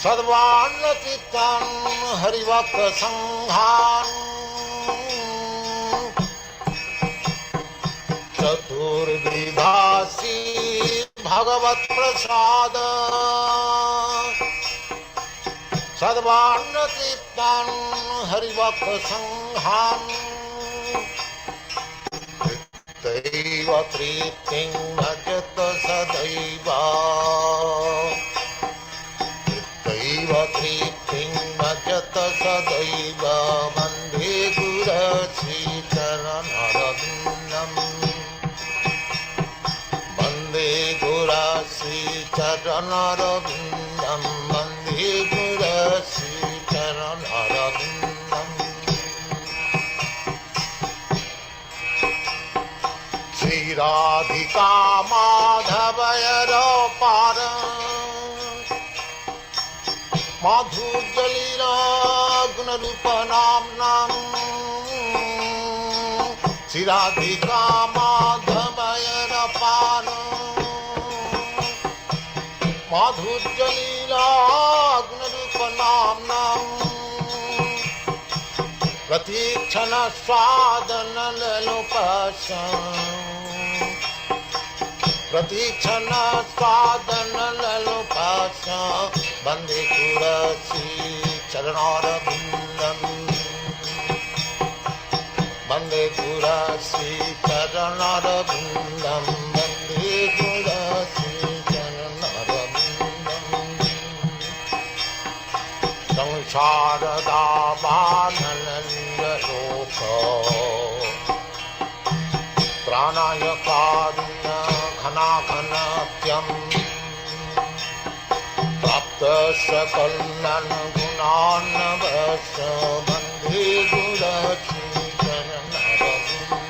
Sadvānatitam Harivaka Sanghan Chaturvidhasi Bhagavat Prasada Sadvānatitam Harivaka Sanghan Daiva Tripting Bhajata Sadaiva Daiva Tripting Bhajata Sadaiva Vande Gura Sri Charanarabindam Vande Gura Sri Charanarabindam Vande Gura Sri Charanarabindam Sri Radhika Madhavayaro Para Madhujalila Gunarupa Namnam Sri Radhika Madhavayaro Para Madhujalila Gunarupa Namnam Pratikshana Swadana Lalupasam Pratikshana Swadana Lalupasam Vande Gura Sri Charanarabindam Vande Gura Sri Charanarabindam Vande Gura Sri Charanarabindam Sangsarada Bhanananda Loka Pranaya Karuna Khana Khanatyam Prapta Sakalnan Gunana Vasa Vande Gura Sri Charanarabindam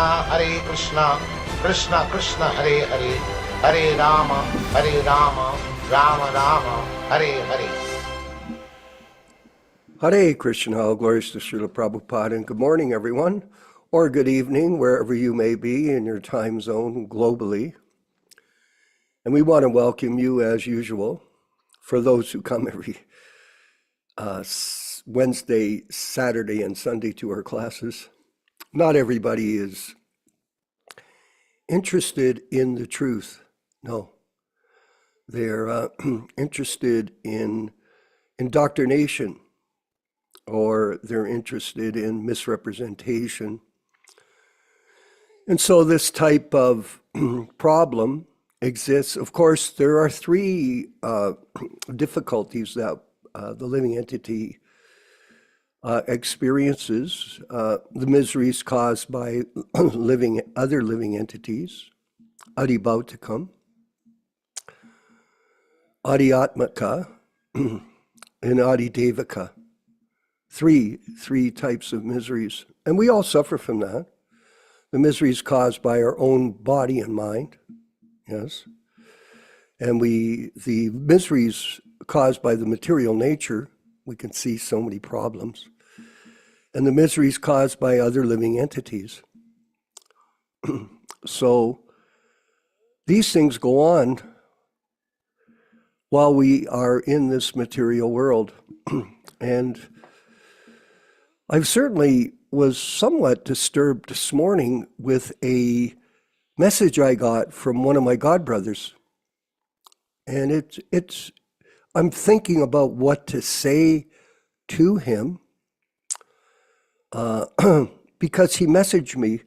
Hare Krishna, Krishna Krishna, Hare Hare, Hare Rama, Rama Rama, Hare Hare. Hare Krishna, all glories to Śrīla Prabhupāda, and good morning, everyone, or good evening, wherever you may be in your time zone globally. And we want to welcome you, as usual, for those who come every Wednesday, Saturday, and Sunday to our classes. Not everybody is interested in the truth. No, they're interested in indoctrination, or they're interested in misrepresentation. And so this type of problem exists. Of course, there are three difficulties that the living entity experiences: the miseries caused by other living entities, adibhautikam, adhyatmika, and adidevika. Three types of miseries, and we all suffer from that. The miseries caused by our own body and mind, yes, and the miseries caused by the material nature. We can see so many problems. And the miseries caused by other living entities. So these things go on while we are in this material world. And I certainly was somewhat disturbed this morning with a message I got from one of my godbrothers. And I'm thinking about what to say to him because he messaged me.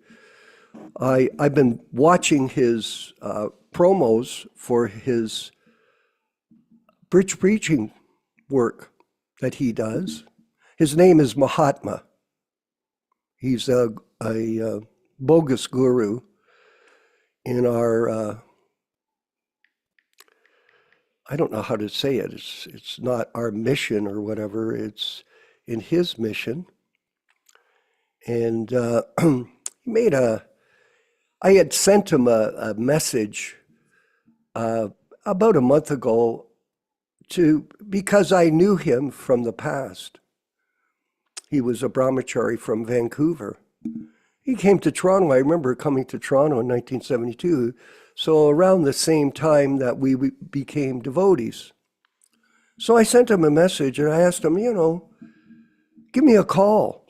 I've been watching his promos for his bridge preaching work that he does. His name is Mahatma. He's a bogus guru in our, I don't know how to say it. It's not our mission or whatever. It's in his mission. And he I had sent him a message about a month ago because I knew him from the past. He was a brahmachari from Vancouver. He came to Toronto. I remember coming to Toronto in 1972. So around the same time that we became devotees. So I sent him a message and I asked him, give me a call.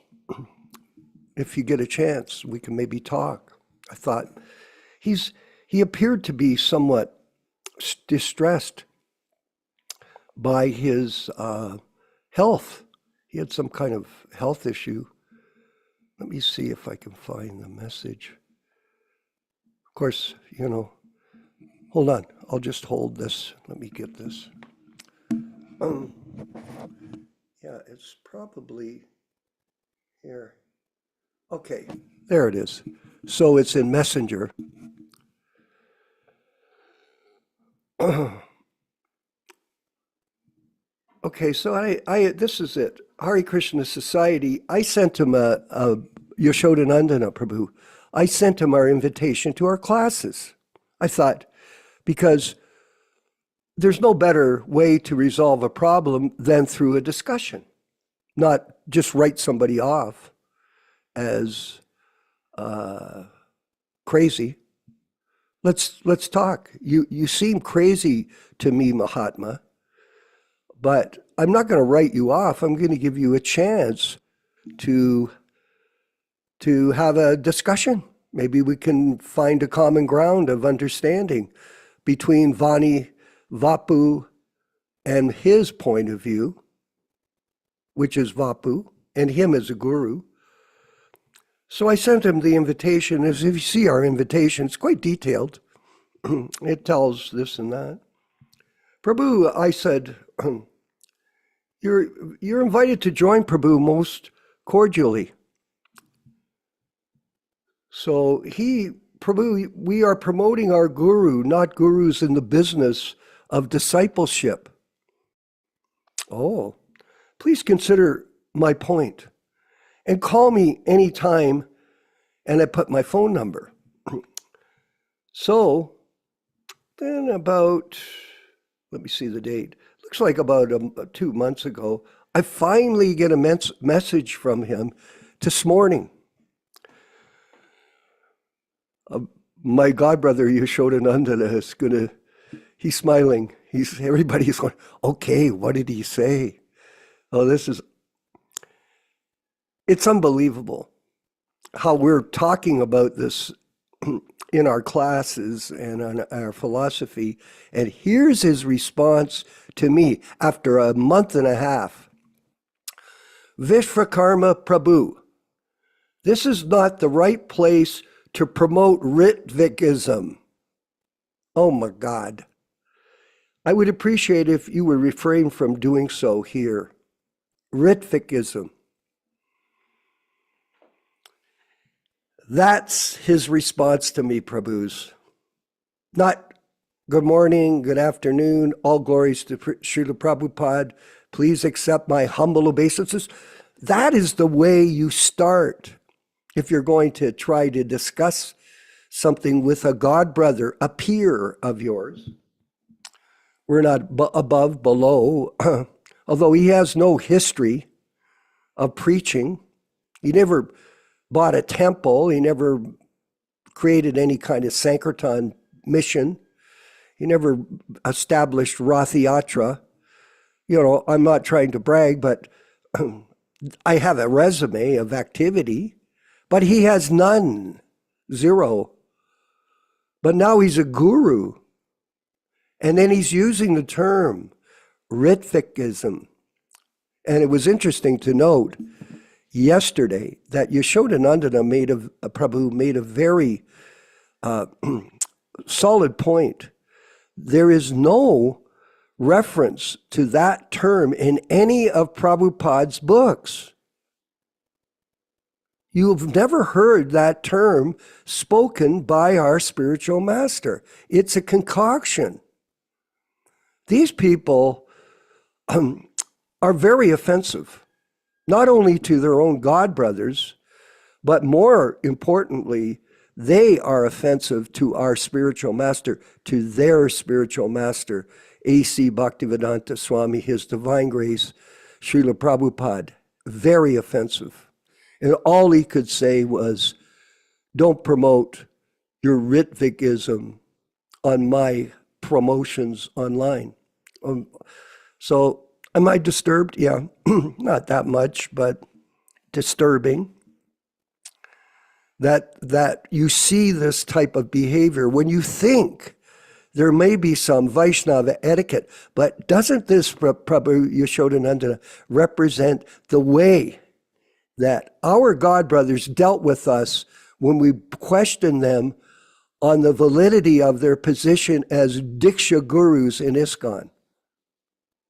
If you get a chance, we can maybe talk. I thought he appeared to be somewhat distressed by his health. He had some kind of health issue. Let me see if I can find the message. Of course, hold on. I'll just hold this. Let me get this. Yeah, it's probably here. Okay, there it is. So it's in Messenger. Okay, so I this is it. Hare Krishna Society, I sent him a Yaśodā-nandana Prabhu. I sent him our invitation to our classes. I thought, because there's no better way to resolve a problem than through a discussion, not just write somebody off as crazy. Let's talk. You seem crazy to me, Mahatma, but I'm not going to write you off. I'm going to give you a chance to have a discussion. Maybe we can find a common ground of understanding between Vani Vapu and his point of view, which is Vapu, and him as a guru. So I sent him the invitation. As if you see our invitation, it's quite detailed. It tells this and that. Prabhu, I said, you're invited to join Prabhu most cordially. So Prabhu, we are promoting our guru, not gurus in the business of discipleship. Oh, please consider my point and call me anytime. And I put my phone number. So then about, let me see the date. Looks like about 2 months ago, I finally get a message from him this morning. My godbrother Yaśodā-nandana is he's smiling. Everybody's going, okay, what did he say? Oh, it's unbelievable how we're talking about this in our classes and on our philosophy. And here's his response to me after a month and a half. Vishvakarma Prabhu, this is not the right place to promote Ritvikism. Oh my God. I would appreciate if you would refrain from doing so here. Ritvikism. That's his response to me, Prabhus. Not good morning, good afternoon, all glories to Śrīla Prabhupāda. Please accept my humble obeisances. That is the way you start if you're going to try to discuss something with a godbrother, a peer of yours. We're not above, below, although he has no history of preaching. He never bought a temple. He never created any kind of Sankirtan mission. He never established Rath-yatra. You know, I'm not trying to brag, but I have a resume of activity, but he has none, zero. But now he's a guru. And then he's using the term Ritvikism. And it was interesting to note yesterday that Yaśodā-nandana Prabhu made a very solid point. There is no reference to that term in any of Prabhupada's books. You've never heard that term spoken by our spiritual master. It's a concoction. These people are very offensive, not only to their own God brothers, but more importantly, they are offensive to our spiritual master, to their spiritual master, A.C. Bhaktivedanta Swami, His Divine Grace, Śrīla Prabhupāda. Very offensive. And all he could say was, don't promote your Ritvikism on my promotions online. So am I disturbed? Yeah, not that much, but disturbing that you see this type of behavior when you think there may be some Vaishnava etiquette, but doesn't this Prabhu Yaśodā-nandana represent the way that our God brothers dealt with us when we questioned them on the validity of their position as Diksha gurus in ISKCON?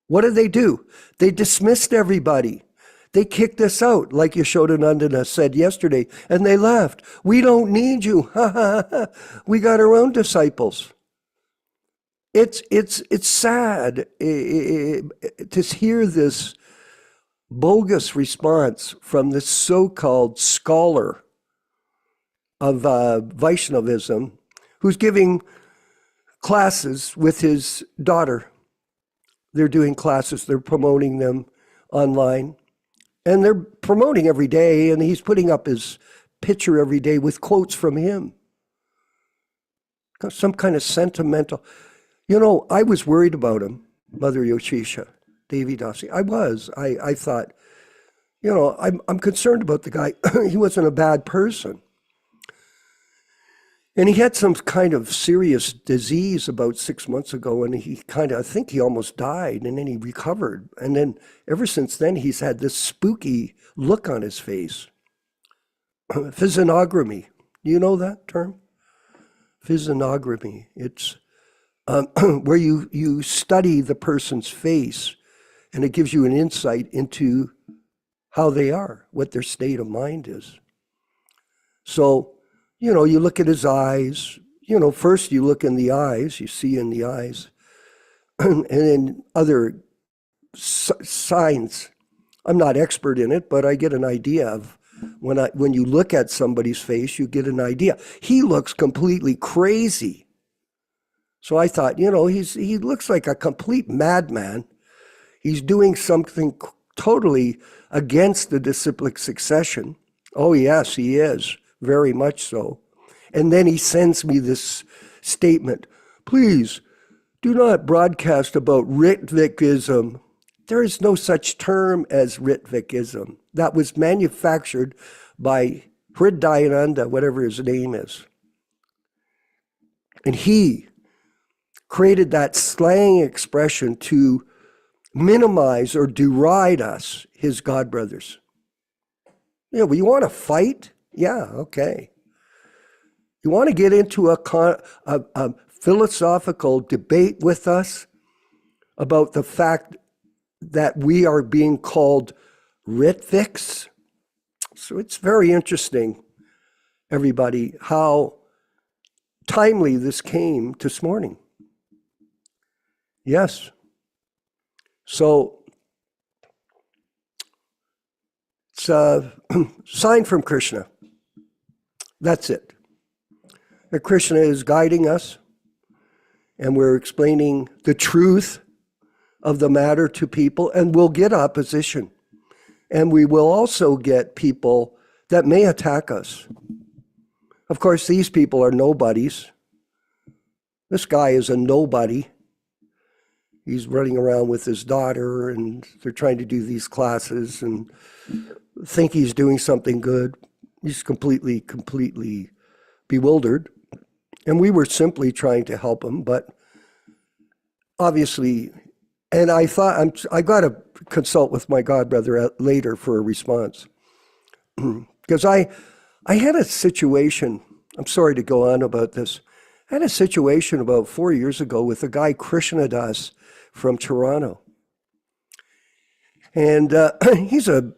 What did they do? They dismissed everybody. They kicked us out, like Yaśodā-nandana said yesterday, and they left. We don't need you. We got our own disciples. It's sad to hear this bogus response from this so-called scholar of Vaishnavism who's giving classes with his daughter. They're doing classes, they're promoting them online, and they're promoting every day, and he's putting up his picture every day with quotes from him. Some kind of sentimental. You know, I was worried about him, Mother Yoshisha, Devi Dasi. I was. I thought, you know, I'm concerned about the guy. He wasn't a bad person. And he had some kind of serious disease about 6 months ago, and he kind of, I think he almost died, and then he recovered. And then ever since then, he's had this spooky look on his face. Physiognomy. Do you know that term? Physiognomy. It's where you study the person's face, and it gives you an insight into how they are, what their state of mind is. So, you know, you look at his eyes, you know, first you look in the eyes, you see in the eyes, and then other signs. I'm not expert in it, but I get an idea of when you look at somebody's face, you get an idea. He looks completely crazy. So I thought, you know, he looks like a complete madman. He's doing something totally against the disciplic succession. Oh yes, he is. Very much so. And then he sends me this statement, please do not broadcast about Ritvikism. There is no such term as Ritvikism. That was manufactured by Hridayananda, whatever his name is. And he created that slang expression to minimize or deride us, his God brothers. Yeah, well, you want to fight? Yeah, okay. You want to get into a philosophical debate with us about the fact that we are being called Ritviks? So it's very interesting, everybody, how timely this came this morning. Yes. So it's a sign from Krishna. That's it. That Krishna is guiding us, and we're explaining the truth of the matter to people, and we'll get opposition. And we will also get people that may attack us. Of course, these people are nobodies. This guy is a nobody. He's running around with his daughter, and they're trying to do these classes and think he's doing something good. He's completely bewildered. And we were simply trying to help him, but obviously, and I thought, I got to consult with my godbrother later for a response. Because I had a situation, I'm sorry to go on about this, I had a situation about 4 years ago with a guy, Krishna Das, from Toronto. And he's a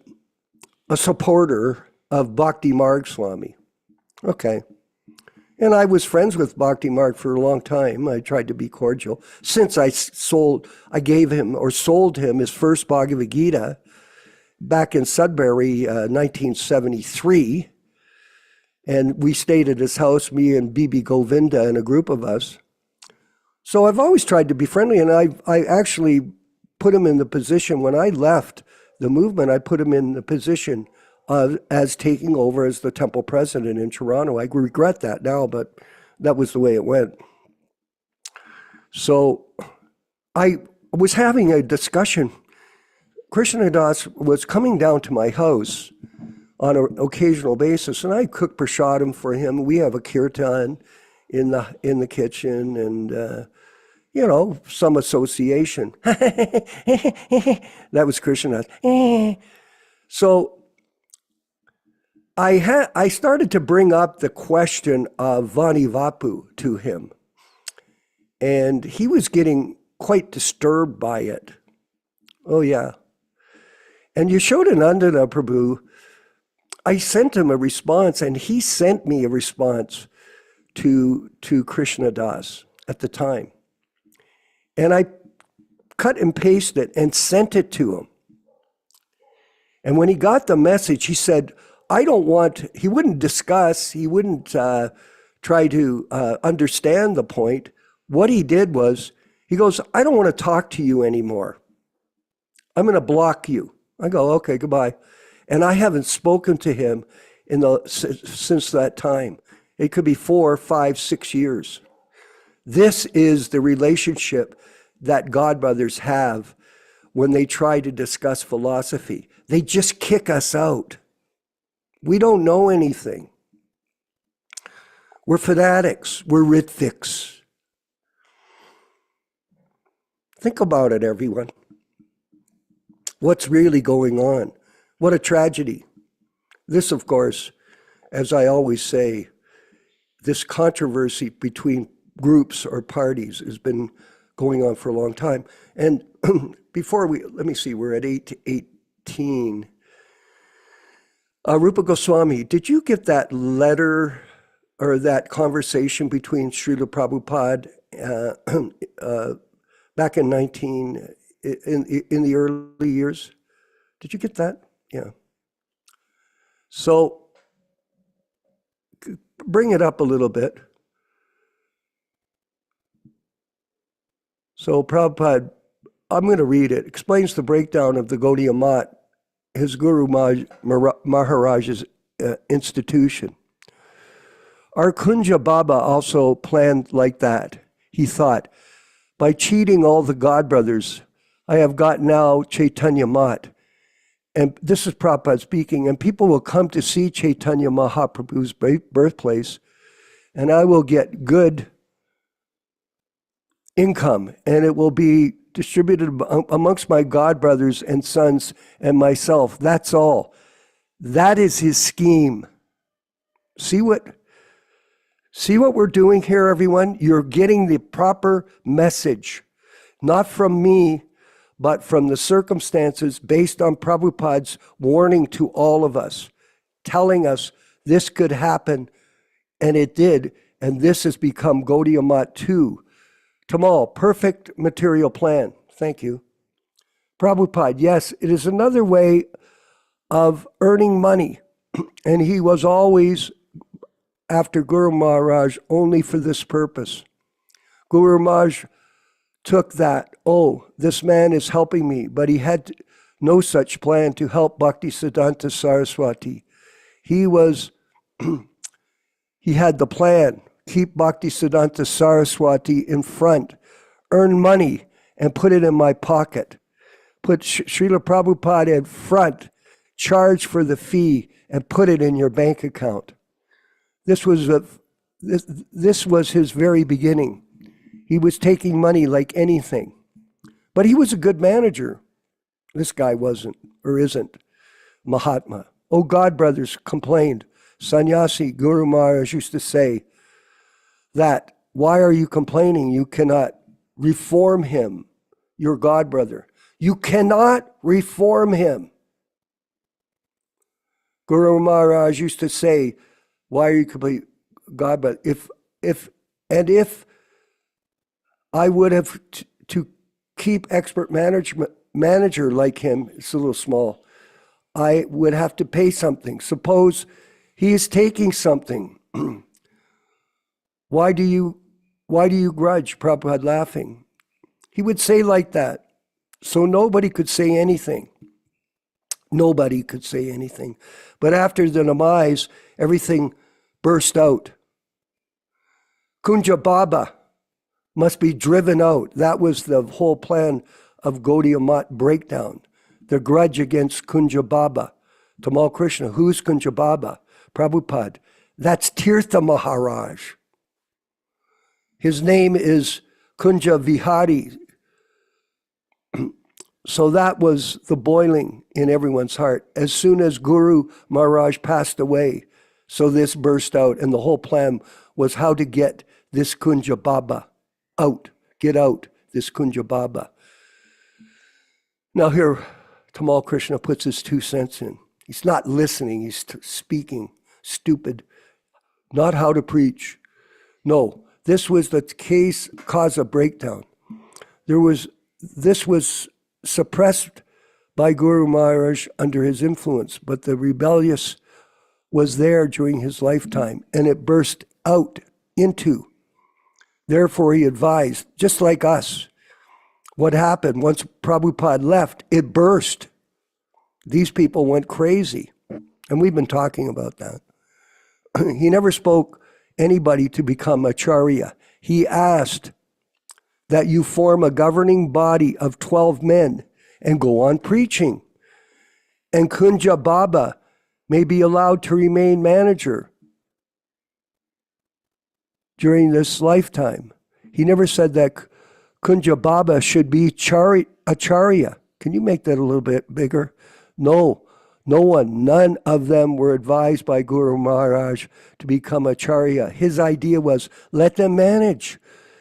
supporter of Bhakti Marg Swami. Okay. And I was friends with Bhakti Marg for a long time. I tried to be cordial. Since I sold him his first Bhagavad Gita back in Sudbury, 1973. And we stayed at his house, me and Bibi Govinda and a group of us. So I've always tried to be friendly, and I actually put him in the position, when I left the movement, I put him in the position as taking over as the temple president in Toronto. I regret that now, but that was the way it went. So I was having a discussion. Krishna Das was coming down to my house on an occasional basis, and I cook prasadam for him. We have a kirtan in the kitchen, and some association. That was Krishna Das. So I started to bring up the question of Vani Vapu to him, and he was getting quite disturbed by it. Oh yeah. And Yaśodā-nandana Prabhu, I sent him a response, and he sent me a response to Krishna Das at the time. And I cut and pasted it and sent it to him. And when he got the message, he said, he wouldn't discuss, he wouldn't try to understand the point. What he did was, he goes, I don't want to talk to you anymore. I'm going to block you. I go, okay, goodbye. And I haven't spoken to him since that time. It could be 4, 5, 6 years. This is the relationship that godbrothers have when they try to discuss philosophy. They just kick us out. We don't know anything. We're fanatics. We're Ritviks. Think about it, everyone. What's really going on? What a tragedy. This, of course, as I always say, this controversy between groups or parties has been going on for a long time. And let me see, we're at 8:18. Rupa Goswami, did you get that letter or that conversation between Śrīla Prabhupāda back in the early years? Did you get that? Yeah. So bring it up a little bit. So Prabhupada, I'm going to read it. Explains the breakdown of the Gaudiya Math, his Guru Maharaj's institution. Our Kunja Baba also planned like that. He thought, by cheating all the godbrothers, I have got now Chaitanya Math. And this is Prabhupada speaking, and people will come to see Chaitanya Mahaprabhu's birthplace, and I will get good income, and it will be distributed amongst my godbrothers and sons and myself. That's all. That is his scheme. See what we're doing here, everyone? You're getting the proper message, not from me, but from the circumstances based on Prabhupada's warning to all of us, telling us this could happen, and it did, and this has become Gaudiya Math 2. Tamal, perfect material plan. Thank you. Prabhupada, yes, it is another way of earning money, and he was always after Guru Maharaj only for this purpose. Guru Maharaj took that, this man is helping me, but he had no such plan to help Bhaktisiddhanta Saraswati. He He had the plan. Keep Bhaktisiddhanta Saraswati in front. Earn money and put it in my pocket. Put Śrīla Prabhupada in front. Charge for the fee and put it in your bank account. This was his very beginning. He was taking money like anything. But he was a good manager. This guy wasn't, or isn't, Mahatma. Oh, God brothers complained. Sannyasi Guru Maharaj used to say that, why are you complaining? You cannot reform him, your God brother. You cannot reform him. Guru Maharaj used to say, why are you complaining? God, but if I would have to keep expert manager like him, it's a little small, I would have to pay something. Suppose he is taking something. Why do you grudge? Prabhupada laughing. He would say like that. So nobody could say anything. Nobody could say anything. But after the demise, everything burst out. Kunja Baba must be driven out. That was the whole plan of Gaudiya Math breakdown. The grudge against Kunja Baba. Tamal Krishna, who's Kunja Baba? Prabhupada. That's Tirtha Maharaj. His name is Kunja Vihari. So that was the boiling in everyone's heart. As soon as Guru Maharaj passed away, so this burst out, and the whole plan was how to get this Kunja Baba out. Get out this Kunja Baba. Now here, Tamal Krishna puts his 2 cents in. He's not listening, he's speaking. Stupid. Not how to preach. No, this was the cause of breakdown. This was suppressed by Guru Maharaj under his influence, but the rebellious was there during his lifetime, and it burst out into. Therefore, he advised, just like us, what happened once Prabhupada left, it burst. These people went crazy, and we've been talking about that. He never spoke anybody to become Acharya. He asked that you form a governing body of 12 men and go on preaching. And Kunja Baba may be allowed to remain manager during this lifetime. He never said that Kunja Baba should be Acharya. Can you make that a little bit bigger? No, none of them were advised by Guru Maharaj to become Acharya. His idea was, let them manage.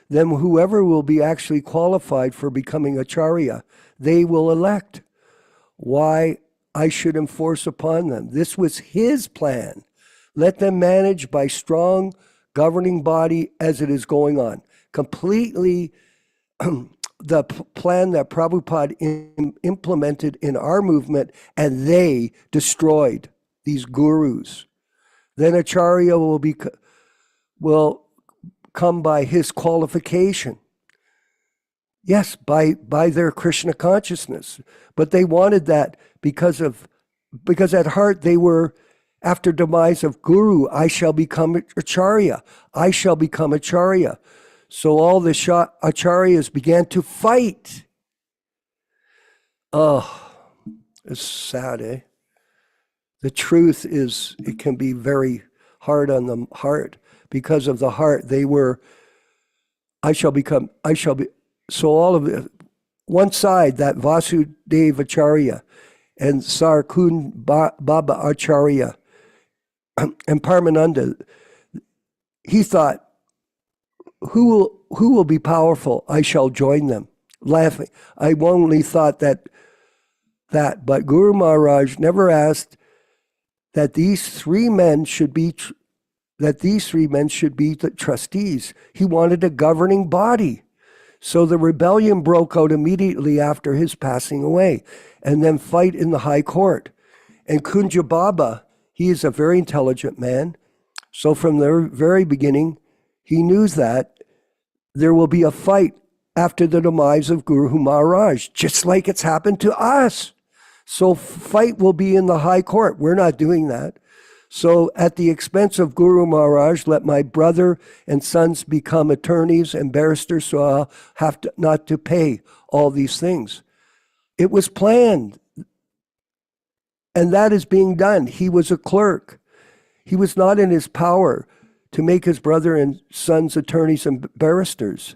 Then whoever will be actually qualified for becoming Acharya, they will elect. Why I should enforce upon them. This was his plan. Let them manage by strong governing body as it is going on. Completely the plan that Prabhupada implemented in our movement, and they destroyed these gurus. Then Acharya will come by his qualification. Yes, by their Krishna consciousness. But they wanted that because at heart they were, after demise of Guru, I shall become Acharya. I shall become Acharya. So all the Acharyas began to fight. Oh, it's sad, eh? The truth is, it can be very hard on the heart. Because of the heart, they were, so all of it, one side, that Vasudeva Acharya and Sarkun Baba Acharya and Parmananda, he thought, who will be powerful? I shall join them. Laughing. I only thought that, but Guru Maharaj never asked that these three men should be the trustees. He wanted a governing body. So the rebellion broke out immediately after his passing away, and then fight in the high court. And Kunja Baba, he is a very intelligent man. So from the very beginning, he knew that there will be a fight after the demise of Guru Maharaj, just like it's happened to us. So fight will be in the high court. We're not doing that. So at the expense of Guru Maharaj, let my brother and sons become attorneys and barristers, so I'll have to, not to pay all these things. It was planned, and that is being done. He was a clerk. He was not in his power to make his brother and sons attorneys and barristers.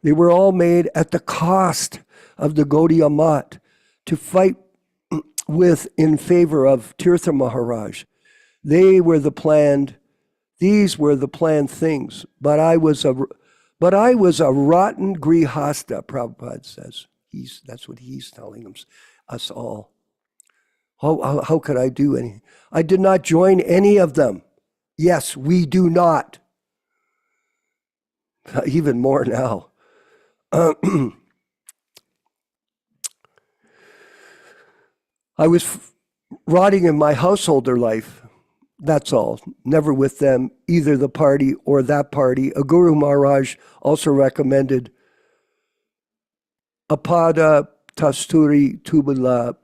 They were all made at the cost of the Gaudiya Math to fight with in favor of Tirtha Maharaj. These were the planned things. But I was a rotten grihasta, Prabhupada says. That's what he's telling us all. How could I do anything? I did not join any of them. Yes, we do not. Even more now. I was rotting in my householder life. That's all. Never with them, either the party or that party. A Guru Maharaj also recommended Apada Tasturi Tubala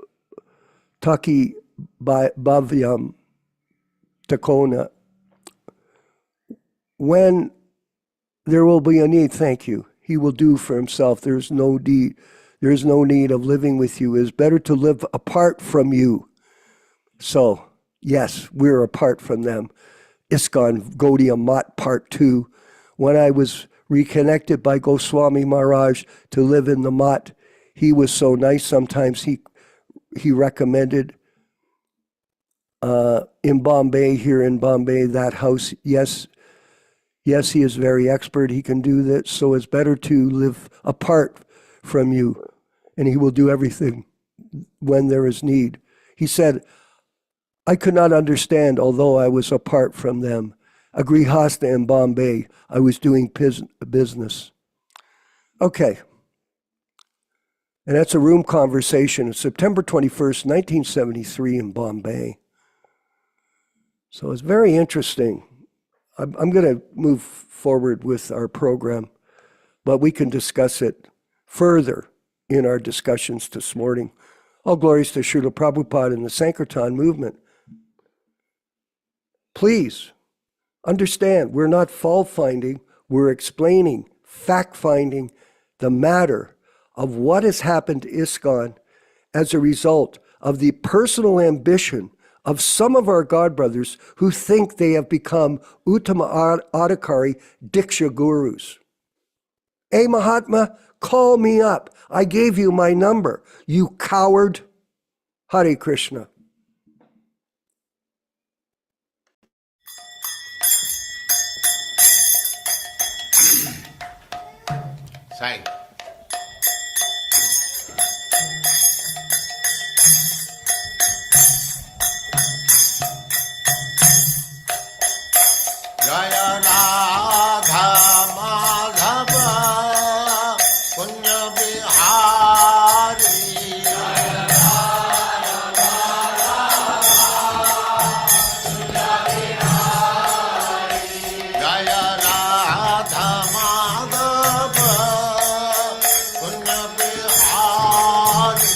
Taki Bhavyam Takona. When there will be a need, thank you. He will do for himself. There is no need of living with you. It is better to live apart from you. So, yes, we're apart from them. ISKCON Gaudiya Math Part 2. When I was reconnected by Goswami Maharaj to live in the Math, he was so nice. Sometimes he recommended in Bombay, here in Bombay, that house. Yes, he is very expert. He can do that. So it's better to live apart from you. And he will do everything when there is need. He said, I could not understand, although I was apart from them. A grihasta in Bombay, I was doing business. Okay. And that's a room conversation of September 21st, 1973 in Bombay. So it's very interesting. I'm going to move forward with our program, but we can discuss it further in our discussions this morning. All glories to Śrīla Prabhupāda and the Sankirtan movement. Please understand, we're not fault-finding, we're explaining, fact-finding the matter of what has happened to ISKCON as a result of the personal ambition of some of our godbrothers who think they have become Uttama-Adhikari Diksha Gurus. Hey Mahatma, call me up. I gave you my number. You coward. Hare Krishna. Sai. Jaya Radha Madhava Punya Bihari. Jaya Radha Madhava Punya Bihari.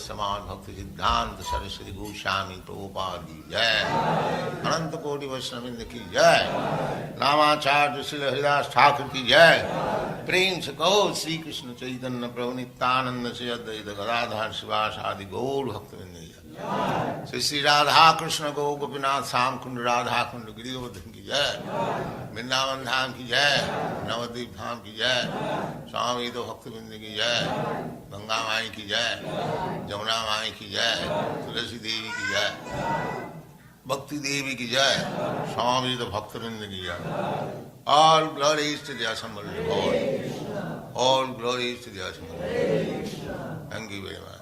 Samad Bhakti Siddhanta Saraswati Goswami Prabhupada ki jai, Ananta Koti Vaishnavindra ki jai, Namacharya Śrīla Haridas Thakur ki jai, Prem se kaho Shri Krishna Chaitanya Prabhu Nityananda Shri Advaita Gadadhar Sivas Adi Gaur Bhaktivinoda ki jai, Shri Radha Krishna Gaur Gopinath Sam Kund Radha Kund Giridhavan ki jai, Vrindavan Dham ki jai, Navadvip Dham ki jai, Swami Bhaktivinoda ki jai, Ganga Mai ki jai, Jamuna Mai ki jai, Tulasi Devi ki jai, Bhakti Devi ki jai, Swami Bhaktivinoda ki jai. All glories to the assembled Lord. All glories to the assembled Lord. Thank you very much.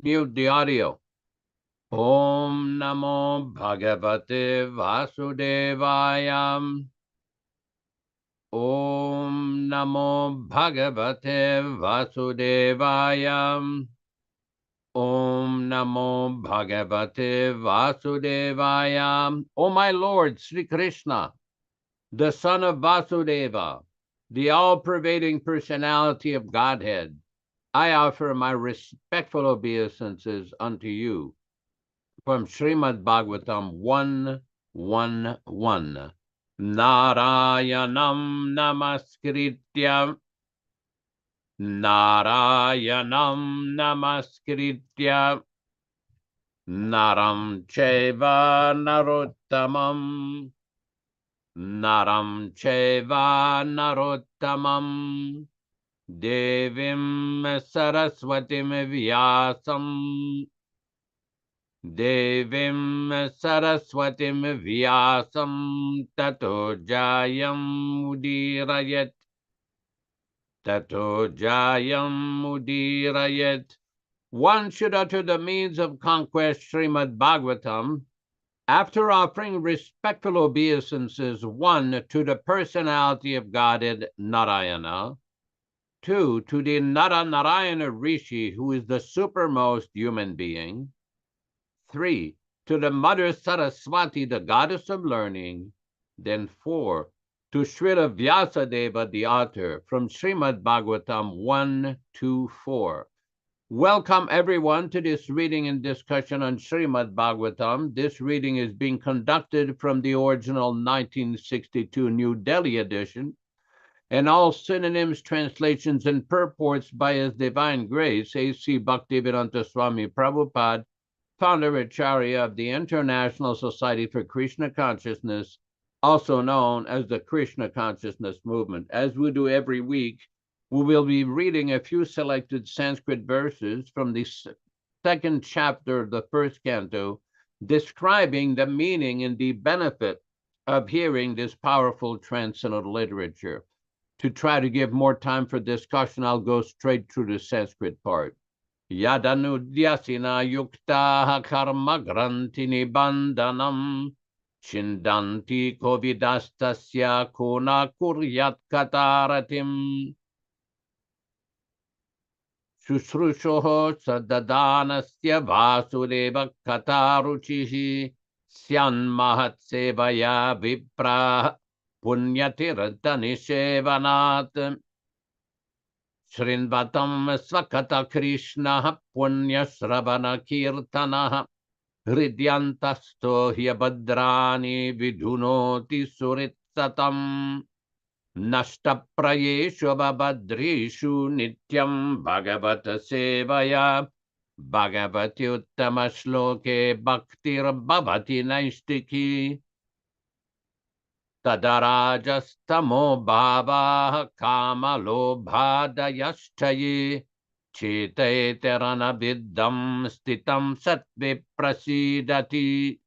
Mute the audio. Om Namo Bhagavate Vasudevaya. Om Namo Bhagavate Vasudevaya. Om Namo Bhagavate Vasudevaya. O my Lord Sri Krishna, the son of Vasudeva, the all-pervading personality of Godhead, I offer my respectful obeisances unto you. From Śrīmad-Bhāgavatam 1:1:1. Narayanam namaskritya. Narayanam namaskritya. Naram cheva narottamam. Naram cheva narottamam. Devim Saraswatim Vyāsam. Devim Saraswatim Vyāsam Tato Jayam Udirayat. Tato Jayam Udirayat. One should utter the means of conquest Śrīmad-Bhāgavatam after offering respectful obeisances, 1, to the personality of Godhead Narayana, 2, to the Narayana Rishi, who is the supermost human being, 3, to the Mother Saraswati, the goddess of learning, then 4, to Śrīla Vyāsa Deva, the author, from Śrīmad-Bhāgavatam 1:2-4. Welcome everyone to this reading and discussion on Śrīmad-Bhāgavatam. This reading is being conducted from the original 1962 New Delhi edition, and all synonyms, translations, and purports by His Divine Grace A.C. Bhaktivedanta Swami Prabhupāda, Founder-Ācārya of the International Society for Krishna Consciousness, also known as the Krishna Consciousness Movement. As we do every week, we will be reading a few selected Sanskrit verses from the second chapter of the first canto, describing the meaning and the benefit of hearing this powerful transcendental literature. To try to give more time for discussion, I'll go straight through the Sanskrit part. Yadanudyasina yukta karma grantini bandhanam chindanti kovidastasya kona kuryat kataratim Shushrushoho sadadanasya vasudeva kataruchihi syanmahatsevaya vipra punyatiradhanishevanat Shrinvatam svakata Krishna punyasravana kirtanah hridyantasto hyabadrani vidhunoti suritsatam Nashtaprayeshu babadrishu nityam bhagavata sevaya bhagavati uttama shloke bhaktir bhavati naistiki tadarajastamo bhava kama lobhadayashtaye chetaiterana viddam stitam sattve prasidati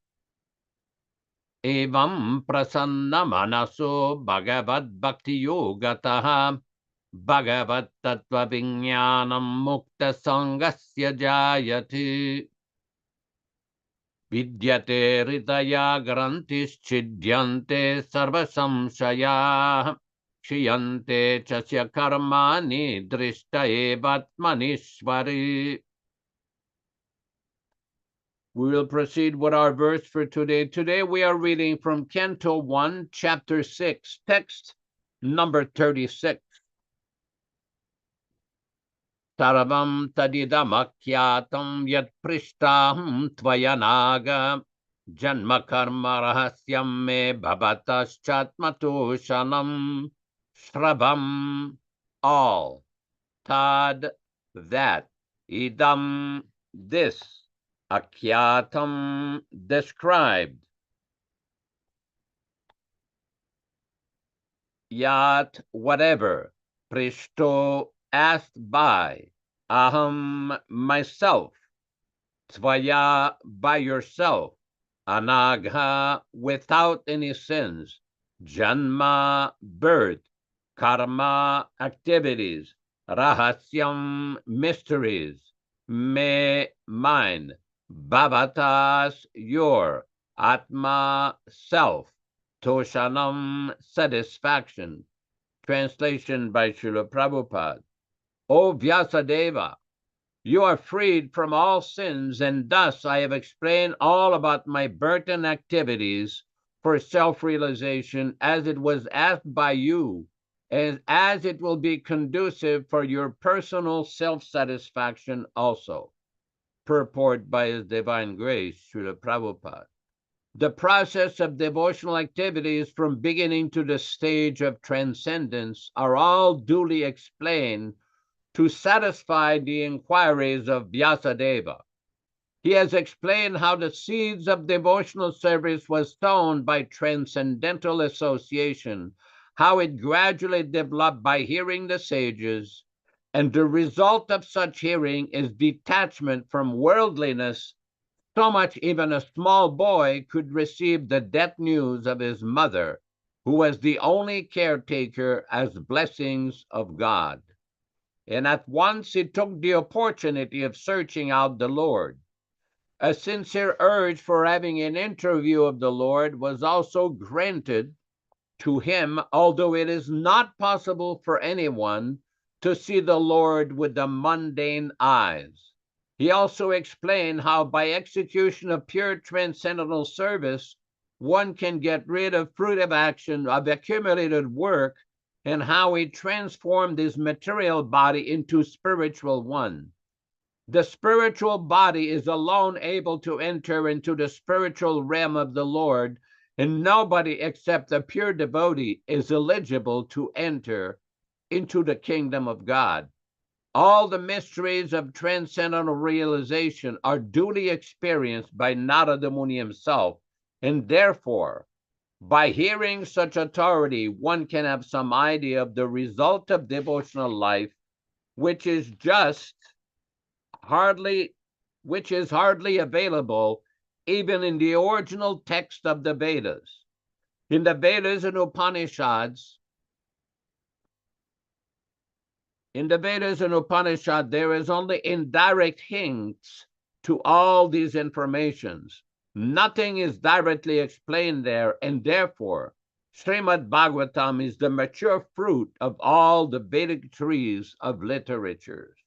Evam prasanna manaso bhagavad bhakti yogataha bhagavad tattva vignyanam mukta sangasya jayati vidyate ridaya grantis chidyante sarva samshaya kshiyante chasya karmani drishta evatmanishvari We will proceed with our verse for today. Today we are reading from Canto 1, Chapter 6, text number 36. Sarvam tadidamakhyatam yat prishtaham tvayanaga janma karma rahasyam me bhavataschatmatoshanam shravam all tad that idam this akyatam described yat whatever prishto asked by aham myself tvaya by yourself anagha without any sins janma birth karma activities rahasyam mysteries me mind bhavatas your atma self toshanam satisfaction. Translation by Śrīla Prabhupāda. O Vyasadeva, you are freed from all sins, and thus I have explained all about my birth and activities for self-realization as it was asked by you, and as it will be conducive for your personal self-satisfaction also. Purport by His Divine Grace, Śrīla Prabhupāda. The process of devotional activities from beginning to the stage of transcendence are all duly explained to satisfy the inquiries of Vyasadeva. He has explained how the seeds of devotional service was sown by transcendental association, how it gradually developed by hearing the sages, and the result of such hearing is detachment from worldliness. So much even a small boy could receive the death news of his mother, who was the only caretaker, as blessings of God. And at once he took the opportunity of searching out the Lord. A sincere urge for having an interview of the Lord was also granted to him, although it is not possible for anyone to see the Lord with the mundane eyes. He also explained how by execution of pure transcendental service, one can get rid of fruitive action of accumulated work, and how he transformed his material body into spiritual one. The spiritual body is alone able to enter into the spiritual realm of the Lord, and nobody except the pure devotee is eligible to enter into the kingdom of God. All the mysteries of transcendental realization are duly experienced by Nārada Muni himself, and therefore, by hearing such authority, one can have some idea of the result of devotional life, which is hardly available even in the original text of the Vedas. In the Vedas and Upanishads, there is only indirect hints to all these informations. Nothing is directly explained there, and therefore, Śrīmad-Bhāgavatam is the mature fruit of all the Vedic trees of literatures.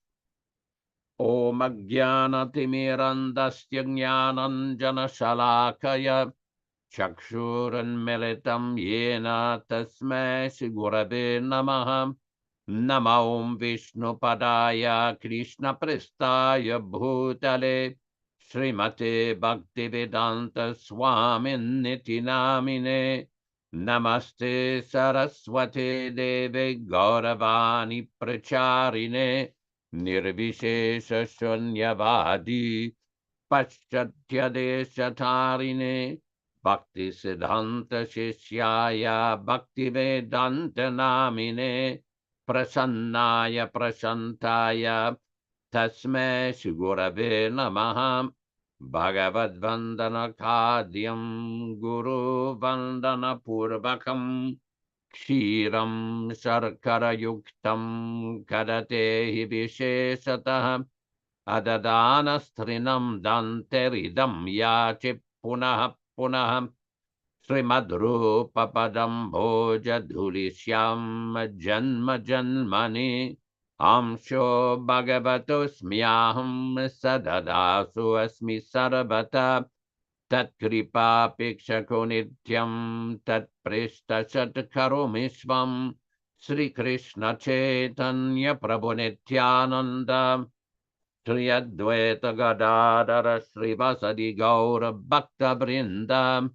Om Ajnana-timirandasya Jnananjana-shalakaya Chakshuranmilitam Yena Tasmai Shri-Gurave Namaha. Nama Om Vishnu Padaya Krishna Prestaya Bhutale Srimate Bhaktivedanta Swami Namine Namaste Saraswate Deve Gauravani Pracharine Nirvishesha Shunyavadi Paschatya Deshatarine Bhakti Siddhanta Shishyaya Bhaktivedanta Namine Prasannaya Prashantaya Tasmai Shri-Gurave Namaha. Bhagavad Vandana Kadyam Guru Vandana Purvakam Kshiram Sharkara Yuktam Kadatehi Visheshatah Adadana Strinam Danteridam Yachi Punaha Punaha Śrīmad-Rūpa-padam bhoja dhulishyam janma janmani Amsho bhagavatosmyaham sadadasu asmi sarvata tat kripa pikshako nityam tat prishta satkaromi svam Sri Krishna Chaitanya Prabhu Nityananda Shri Advaita Gadadara Srivasadi Gaura Bhakta Vrinda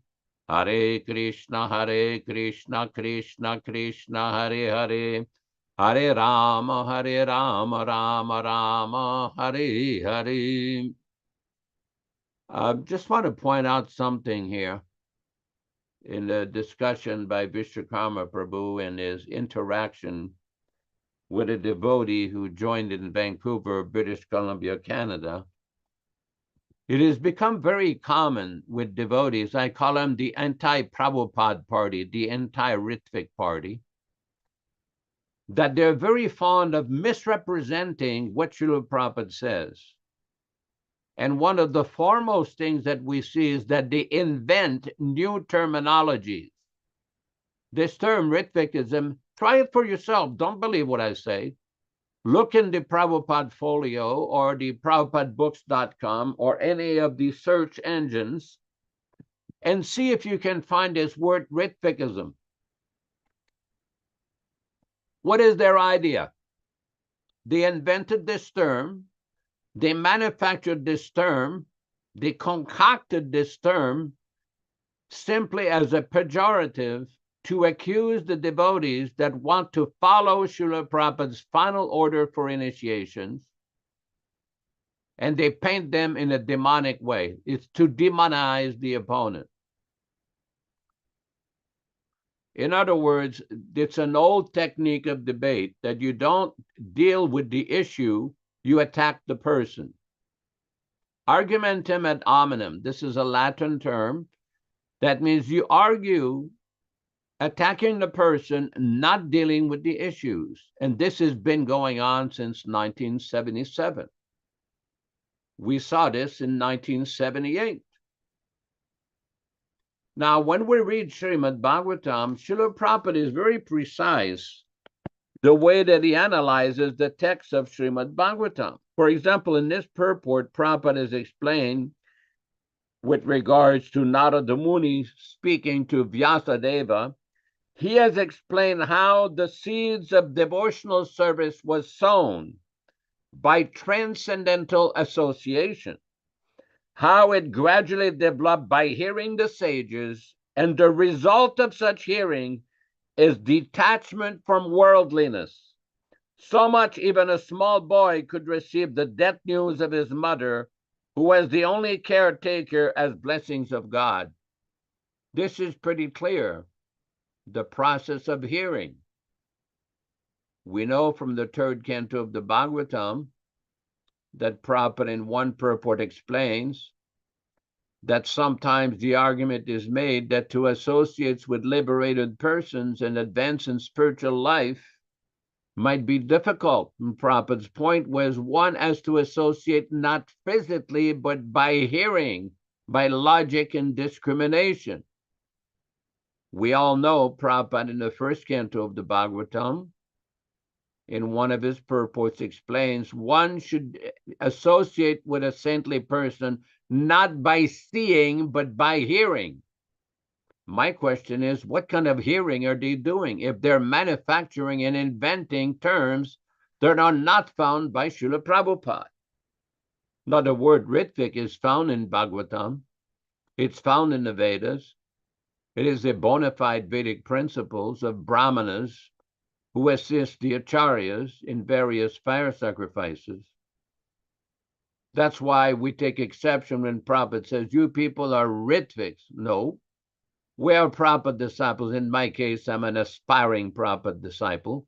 Hare Krishna Krishna Krishna Hare Hare Hare Rama Rama Rama Hare Hare. I just want to point out something here in the discussion by Vishwakarma Prabhu and his interaction with a devotee who joined in Vancouver, British Columbia, Canada. It has become very common with devotees. I call them the anti-Prabhupada party, the anti-Ritvik party, that they're very fond of misrepresenting what Śrīla Prabhupada says. And one of the foremost things that we see is that they invent new terminologies. This term, Ritvikism, try it for yourself. Don't believe what I say. Look in the Prabhupada Folio or the PrabhupadaBooks.com or any of the search engines and see if you can find this word Ritvikism. What is their idea? They invented this term. They manufactured this term. They concocted this term simply as a pejorative to accuse the devotees that want to follow Śrīla Prabhupada's final order for initiations, and they paint them in a demonic way. It's to demonize the opponent. In other words, it's an old technique of debate that you don't deal with the issue, you attack the person. Argumentum ad hominem, this is a Latin term. That means you argue attacking the person, not dealing with the issues. And this has been going on since 1977. We saw this in 1978. Now, when we read Śrīmad-Bhāgavatam, Śrīla Prabhupada is very precise the way that he analyzes the text of Śrīmad-Bhāgavatam. For example, in this purport, Prabhupada has explained with regards to Nārada Muni speaking to Vyāsa Deva, he has explained how the seeds of devotional service was sown by transcendental association, how it gradually developed by hearing the sages, and the result of such hearing is detachment from worldliness. So much even a small boy could receive the death news of his mother, who was the only caretaker, as blessings of God. This is pretty clear, the process of hearing. We know from the third canto of the Bhagavatam that Prabhupada in one purport explains that sometimes the argument is made that to associate with liberated persons and advance in spiritual life might be difficult. And Prabhupada's point was one has to associate not physically, but by hearing, by logic and discrimination. We all know Prabhupada in the first canto of the Bhagavatam, in one of his purports, explains one should associate with a saintly person not by seeing, but by hearing. My question is, what kind of hearing are they doing if they're manufacturing and inventing terms that are not found by Śrīla Prabhupada? Now, the word Ritvik is found in Bhagavatam. It's found in the Vedas. It is the bona fide Vedic principles of Brahmanas who assist the Acharyas in various fire sacrifices. That's why we take exception when Prabhupada says, you people are Ritviks. No, we are Prabhupada disciples. In my case, I'm an aspiring Prabhupada disciple,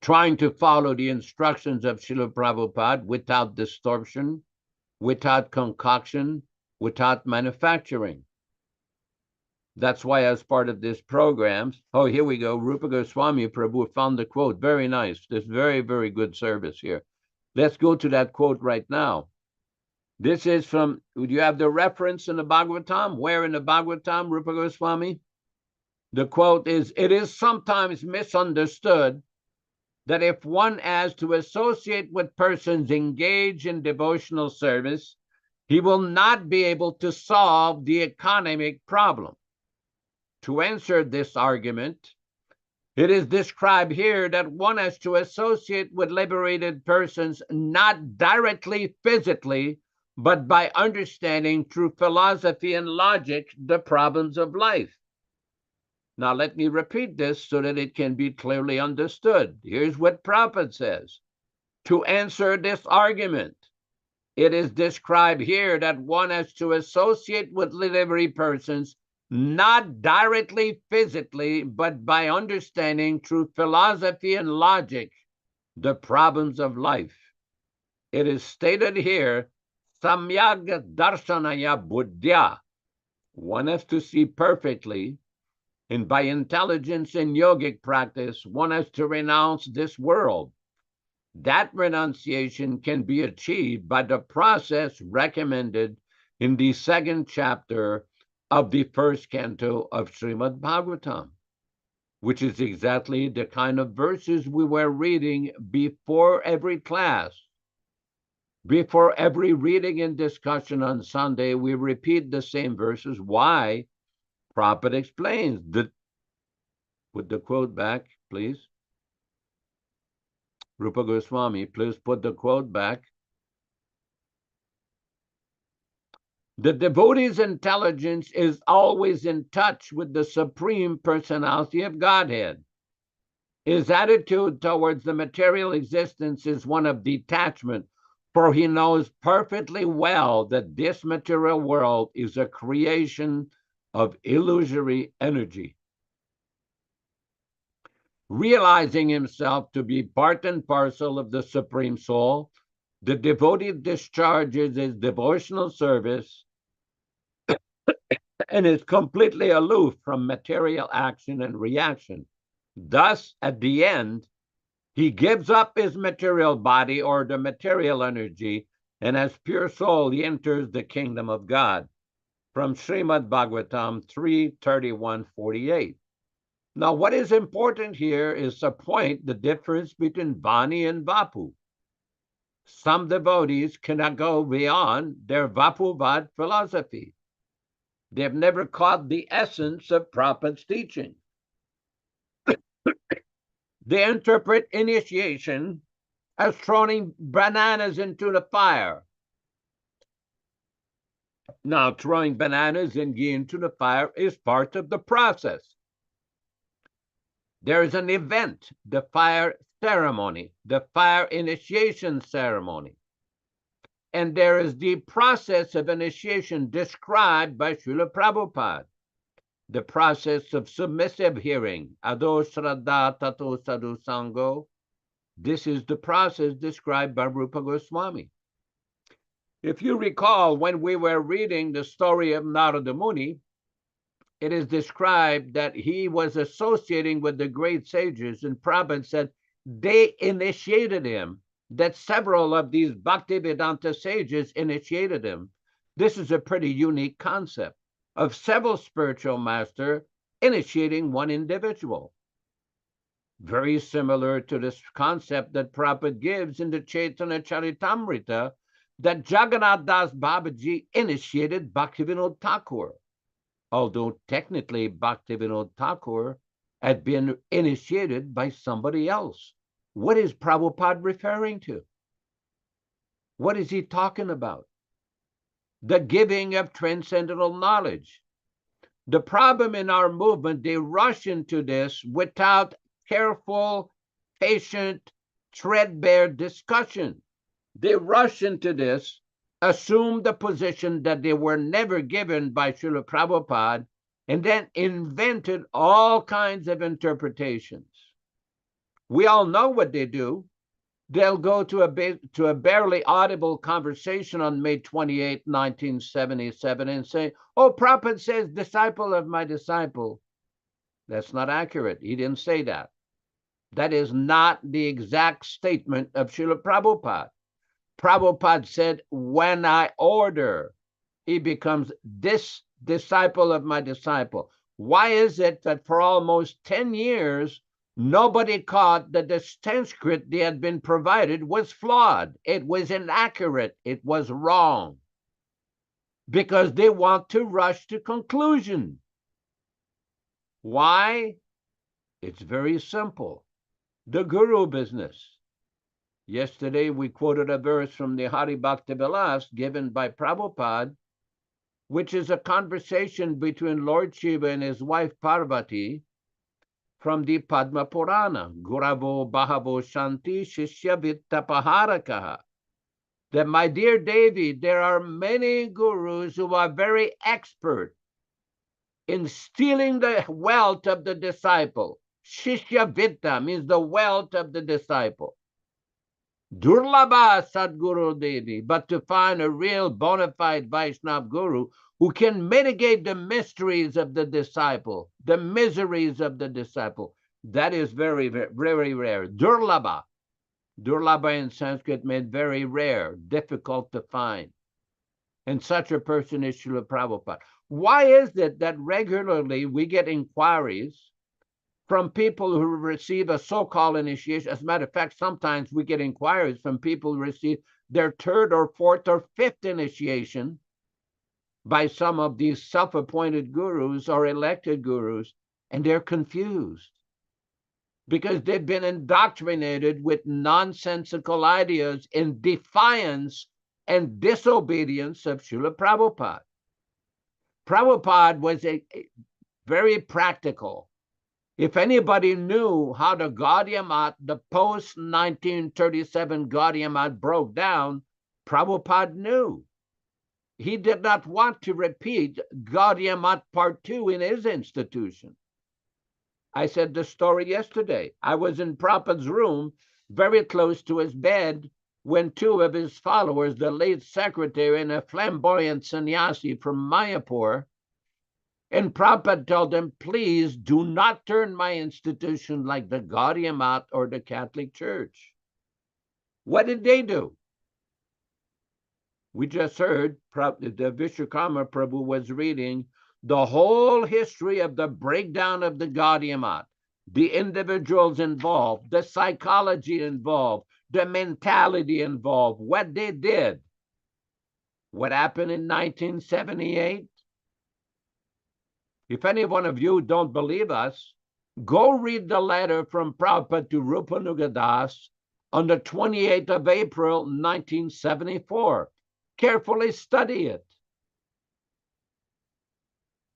trying to follow the instructions of Śrīla Prabhupada without distortion, without concoction, without manufacturing. That's why, as part of this program, oh, here we go. Rupa Goswami Prabhu found the quote. Very nice. This very, very good service here. Let's go to that quote right now. This is from, do you have the reference in the Bhagavatam? Where in the Bhagavatam, Rupa Goswami? The quote is, it is sometimes misunderstood that if one has to associate with persons engaged in devotional service, he will not be able to solve the economic problem. To answer this argument, it is described here that one has to associate with liberated persons not directly physically, but by understanding through philosophy and logic the problems of life. Now, let me repeat this so that it can be clearly understood. Here's what Prabhupada says. To answer this argument, it is described here that one has to associate with liberated persons not directly physically, but by understanding through philosophy and logic the problems of life. It is stated here, samyag darshanaya buddhya. One has to see perfectly, and by intelligence and yogic practice, one has to renounce this world. That renunciation can be achieved by the process recommended in the second chapter of the first canto of Śrīmad-Bhāgavatam, which is exactly the kind of verses we were reading before every class. Before every reading and discussion on Sunday, we repeat the same verses. Why? Prabhupada explains. Put the quote back, please. Rupa Goswami, please put the quote back. The devotee's intelligence is always in touch with the Supreme Personality of Godhead. His attitude towards the material existence is one of detachment, for he knows perfectly well that this material world is a creation of illusory energy. Realizing himself to be part and parcel of the Supreme Soul, the devotee discharges his devotional service and is completely aloof from material action and reaction. Thus, at the end, he gives up his material body or the material energy, and as pure soul, he enters the kingdom of God. From Śrīmad-Bhāgavatam 3:31-48. Now, what is important here is to point the difference between Vani and Vapu. Some devotees cannot go beyond their Vapuvad philosophy. They have never caught the essence of Prabhupada's teaching. They interpret initiation as throwing bananas into the fire. Now, throwing bananas and ghee into the fire is part of the process. There is an event, the fire ceremony, the fire initiation ceremony. And there is the process of initiation described by Śrīla Prabhupāda, the process of submissive hearing, ado shraddha tato sadhu sango. This is the process described by Rupa Goswami. If you recall, when we were reading the story of Nārada Muni, it is described that he was associating with the great sages, and Prabhupada said they initiated him, that several of these Bhaktivedanta sages initiated him. This is a pretty unique concept of several spiritual masters initiating one individual. Very similar to this concept that Prabhupada gives in the Chaitanya Charitamrita, that Jagannath Das Babaji initiated Bhaktivinoda Thakur, although technically Bhaktivinoda Thakur had been initiated by somebody else. What is Prabhupada referring to? What is he talking about? The giving of transcendental knowledge. The problem in our movement, they rush into this without careful, patient, threadbare discussion. They rush into this, assume the position that they were never given by Śrīla Prabhupada, and then invented all kinds of interpretations. We all know what they do. They'll go to a barely audible conversation on May 28, 1977, and say, oh, Prabhupada says, disciple of my disciple. That's not accurate. He didn't say that. That is not the exact statement of Śrīla Prabhupada. Prabhupada said, when I order, he becomes this disciple of my disciple. Why is it that for almost 10 years, Nobody caught that the Sanskrit they had been provided was flawed. It was inaccurate. It was wrong. Because they want to rush to conclusion. Why? It's very simple. The guru business. Yesterday we quoted a verse from the Hari Bhakti-Vilas given by Prabhupada, which is a conversation between Lord Shiva and his wife Parvati from the Padma Purana. Guravo Bahavo Shanti Shishya Vittapaharakaha. That, my dear Devi, there are many gurus who are very expert in stealing the wealth of the disciple. Shishya Vitta means the wealth of the disciple. Durlabha Sadguru Devi, but to find a real bona fide Vaishnava guru who can mitigate the mysteries of the disciple, the miseries of the disciple, that is very, very, very rare. Durlabha. Durlabha in Sanskrit meant very rare, difficult to find. And such a person is Śrīla Prabhupada. Why is it that regularly we get inquiries from people who receive a so-called initiation? As a matter of fact, sometimes we get inquiries from people who receive their third or fourth or fifth initiation by some of these self-appointed gurus or elected gurus, and they're confused because they've been indoctrinated with nonsensical ideas in defiance and disobedience of Śrīla Prabhupada. Prabhupada was a very practical. If anybody knew how the Gaudiya Math, the post-1937 Gaudiya Math broke down, Prabhupada knew. He did not want to repeat Gaudiya Math Part 2 in his institution. I said the story yesterday. I was in Prabhupada's room, very close to his bed, when two of his followers, the late secretary and a flamboyant sannyasi from Mayapur, and Prabhupada told them, please do not turn my institution like the Gaudiya Math or the Catholic Church. What did they do? We just heard the Vishwakarma Prabhu was reading the whole history of the breakdown of the Gaudiya Math, the individuals involved, the psychology involved, the mentality involved, what they did. What happened in 1978? If any one of you don't believe us, go read the letter from Prabhupada to Rupanuga Das on the 28th of April, 1974. Carefully study it.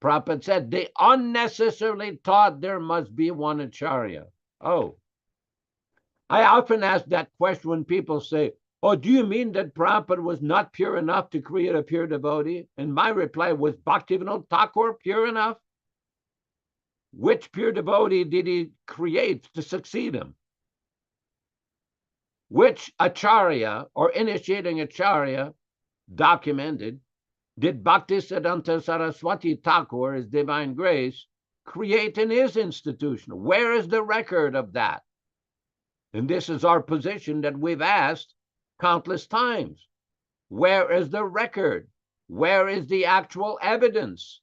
Prabhupada said they unnecessarily taught there must be one Acharya. Oh, I often ask that question when people say, oh, do you mean that Prabhupada was not pure enough to create a pure devotee? And my reply was, Bhaktivedanta Thakur pure enough? Which pure devotee did he create to succeed him? Which Acharya or initiating Acharya documented did Bhaktisiddhanta Saraswati Thakur, His Divine Grace, create in his institution? Where is the record of that? And this is our position that we've asked countless times. Where is the record? Where is the actual evidence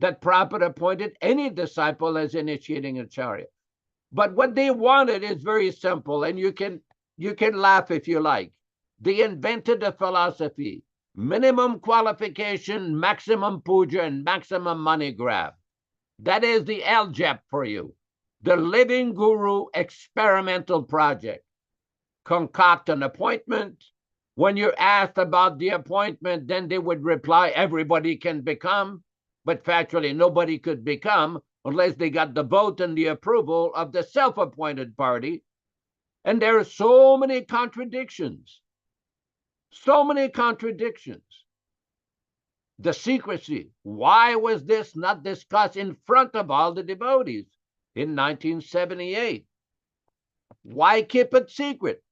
that Prabhupada appointed any disciple as initiating Acharya? But what they wanted is very simple, and you can laugh if you like. They invented a philosophy: minimum qualification, maximum puja, and maximum money grab. That is the LJEP for you. The Living Guru Experimental Project. Concoct an appointment. When you're asked about the appointment, then they would reply, everybody can become. But factually, nobody could become unless they got the vote and the approval of the self-appointed party. And there are so many contradictions. So many contradictions. The secrecy. Why was this not discussed in front of all the devotees in 1978? Why keep it secret?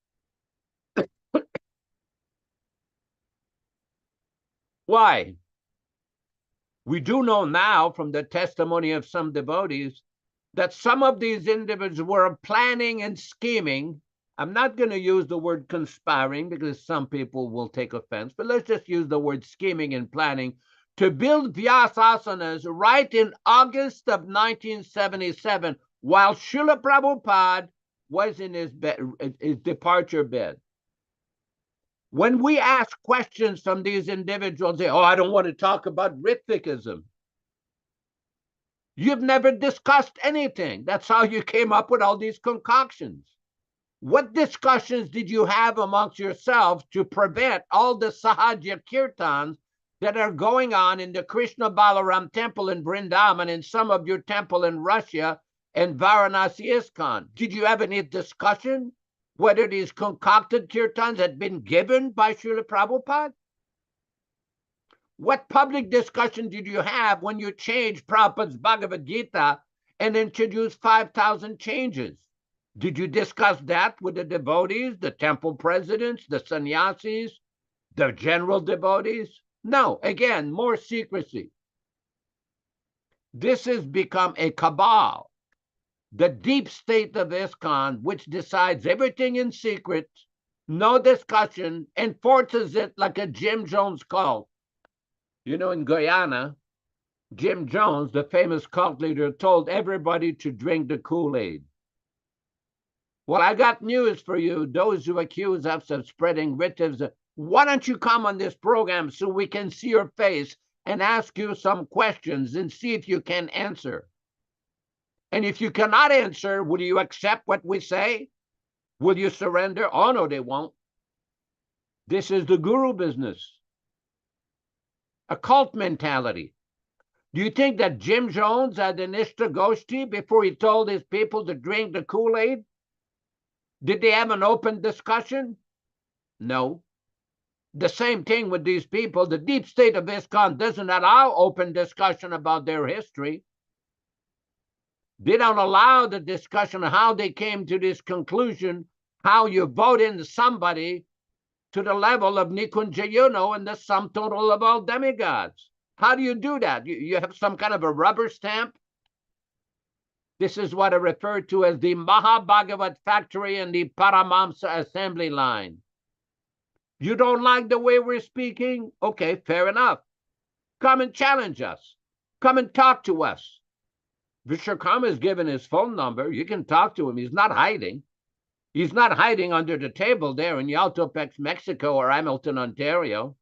Why? We do know now from the testimony of some devotees that some of these individuals were planning and scheming. I'm not going to use the word conspiring because some people will take offense, but let's just use the word scheming and planning to build Vyāsasanas right in August of 1977, while Śrīla Prabhupāda was in his departure bed. When we ask questions from these individuals, they, oh, I don't want to talk about Ritvikism. You've never discussed anything. That's how you came up with all these concoctions. What discussions did you have amongst yourselves to prevent all the Sahaja Kirtans that are going on in the Krishna Balaram temple in Vrindavan and some of your temple in Russia and Varanasi ISKCON? Did you have any discussion whether these concocted kirtans had been given by Śrīla Prabhupada? What public discussion did you have when you changed Prabhupada's Bhagavad Gita and introduced 5,000 changes? Did you discuss that with the devotees, the temple presidents, the sannyasis, the general devotees? No, again, more secrecy. This has become a cabal, the deep state of ISKCON, which decides everything in secret, no discussion, enforces it like a Jim Jones cult. You know, in Guyana, Jim Jones, the famous cult leader, told everybody to drink the Kool-Aid. Well, I got news for you, those who accuse us of spreading riches. Why don't you come on this program so we can see your face and ask you some questions and see if you can answer? And if you cannot answer, will you accept what we say? Will you surrender? Oh, no, they won't. This is the guru business. A cult mentality. Do you think that Jim Jones had an Ishta Goshti before he told his people to drink the Kool-Aid? Did they have an open discussion? No. The same thing with these people. The deep state of ISKCON doesn't allow open discussion about their history. They don't allow the discussion of how they came to this conclusion, how you vote in somebody to the level of Nikunjayuno and the sum total of all demigods. How do you do that? You have some kind of a rubber stamp? This is what I refer to as the Mahabhagavat factory and the Paramamsa assembly line. You don't like the way we're speaking? Okay, fair enough. Come and challenge us. Come and talk to us. Vishwakarma has given his phone number. You can talk to him. He's not hiding. He's not hiding under the table there in Yaltopex, Mexico, or Hamilton, Ontario.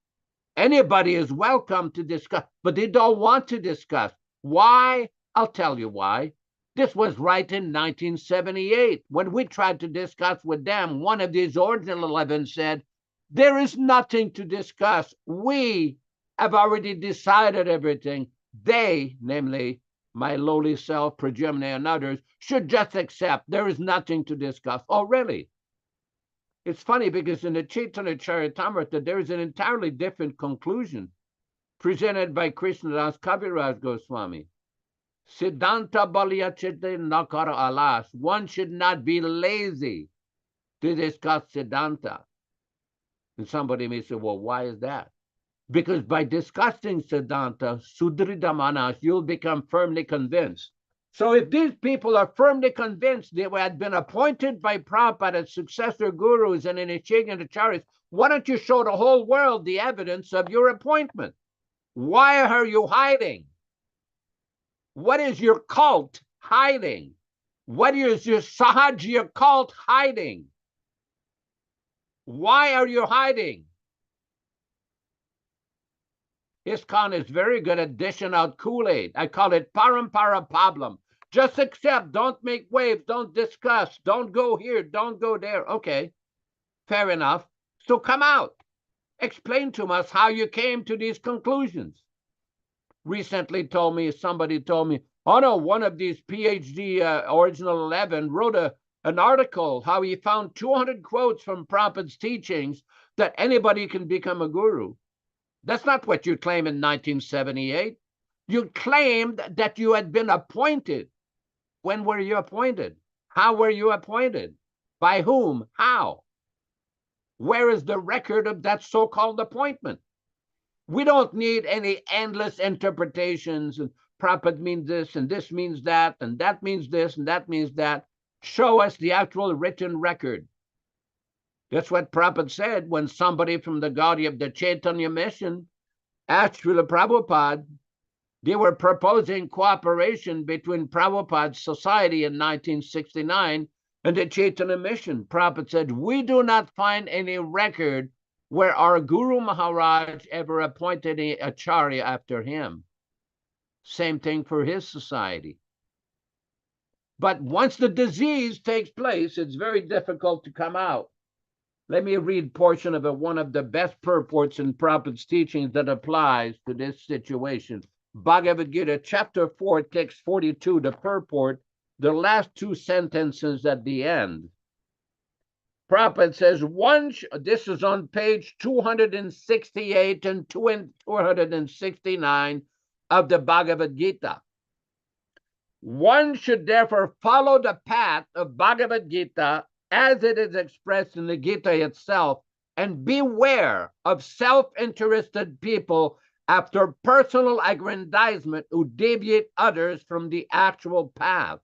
Anybody is welcome to discuss, but they don't want to discuss. Why? I'll tell you why. This was right in 1978. When we tried to discuss with them, one of these original 11 said, there is nothing to discuss. We have already decided everything. They, namely my lowly self, Pradyumna, and others, should just accept there is nothing to discuss. Oh, really? It's funny because in the Chaitanya Charitamrita, there is an entirely different conclusion presented by Krishnadas Kaviraj Goswami. Siddhanta Balyachite Nakara Alas. One should not be lazy to discuss Siddhanta. And somebody may say, well, why is that? Because by discussing Siddhanta, Sudridamanas, you'll become firmly convinced. So if these people are firmly convinced they had been appointed by Prabhupada as successor gurus and initiating acharyas, why don't you show the whole world the evidence of your appointment? Why are you hiding? What is your cult hiding? What is your Sahaja cult hiding? Why are you hiding? ISKCON is very good at dishing out Kool-Aid. I call it parampara problem. Just accept, don't make waves, don't discuss, don't go here, don't go there. Okay, fair enough. So come out. Explain to us how you came to these conclusions. Recently somebody told me, oh no, one of these PhD original 11 wrote an article how he found 200 quotes from Prabhupada's teachings that anybody can become a guru. That's not what you claimed in 1978. You claimed that you had been appointed. When were you appointed? How were you appointed? By whom? How? Where is the record of that so-called appointment? We don't need any endless interpretations. And Prabhupada means this, and this means that, and that means this, and that means that. Show us the actual written record. That's what Prabhupada said when somebody from the Gaudiya of the Chaitanya mission asked Śrīla Prabhupada, They were proposing cooperation between Prabhupada's society in 1969 and the Chaitanya Mission. Prabhupada said, we do not find any record where our Guru Maharaj ever appointed an Acharya after him. Same thing for his society. But once the disease takes place, it's very difficult to come out. Let me read a portion of one of the best purports in Prabhupada's teachings that applies to this situation. Bhagavad Gita, chapter 4, text 42, the purport, the last two sentences at the end. Prabhupada says, this is on page 268 and 269 of the Bhagavad Gita. One should therefore follow the path of Bhagavad Gita as it is expressed in the Gita itself, and beware of self-interested people after personal aggrandizement who deviate others from the actual path.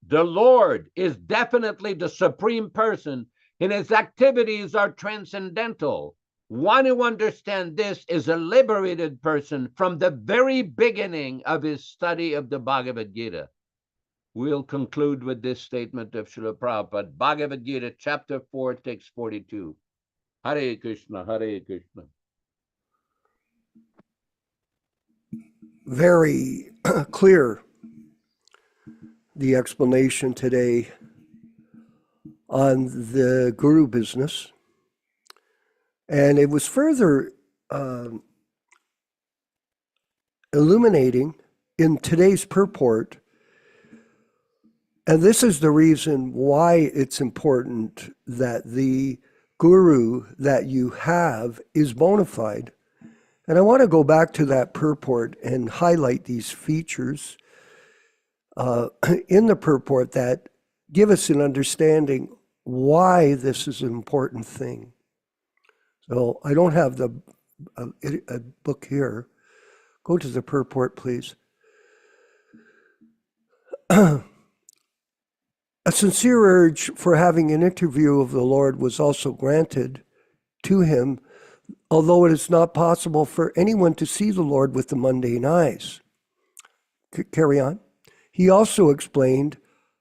The Lord is definitely the supreme person, and his activities are transcendental. One who understands this is a liberated person from the very beginning of his study of the Bhagavad Gita. We'll conclude with this statement of Śrīla Prabhupada, Bhagavad Gita, chapter 4, text 42. Hare Krishna, Hare Krishna. Very clear, the explanation today on the guru business. And it was further illuminating in today's purport. And this is the reason why it's important that the guru that you have is bona fide. And I want to go back to that purport and highlight these features in the purport that give us an understanding why this is an important thing. So I don't have a book here. Go to the purport, please. A sincere urge for having an interview of the Lord was also granted to him, although it is not possible for anyone to see the Lord with the mundane eyes. Carry on. He also explained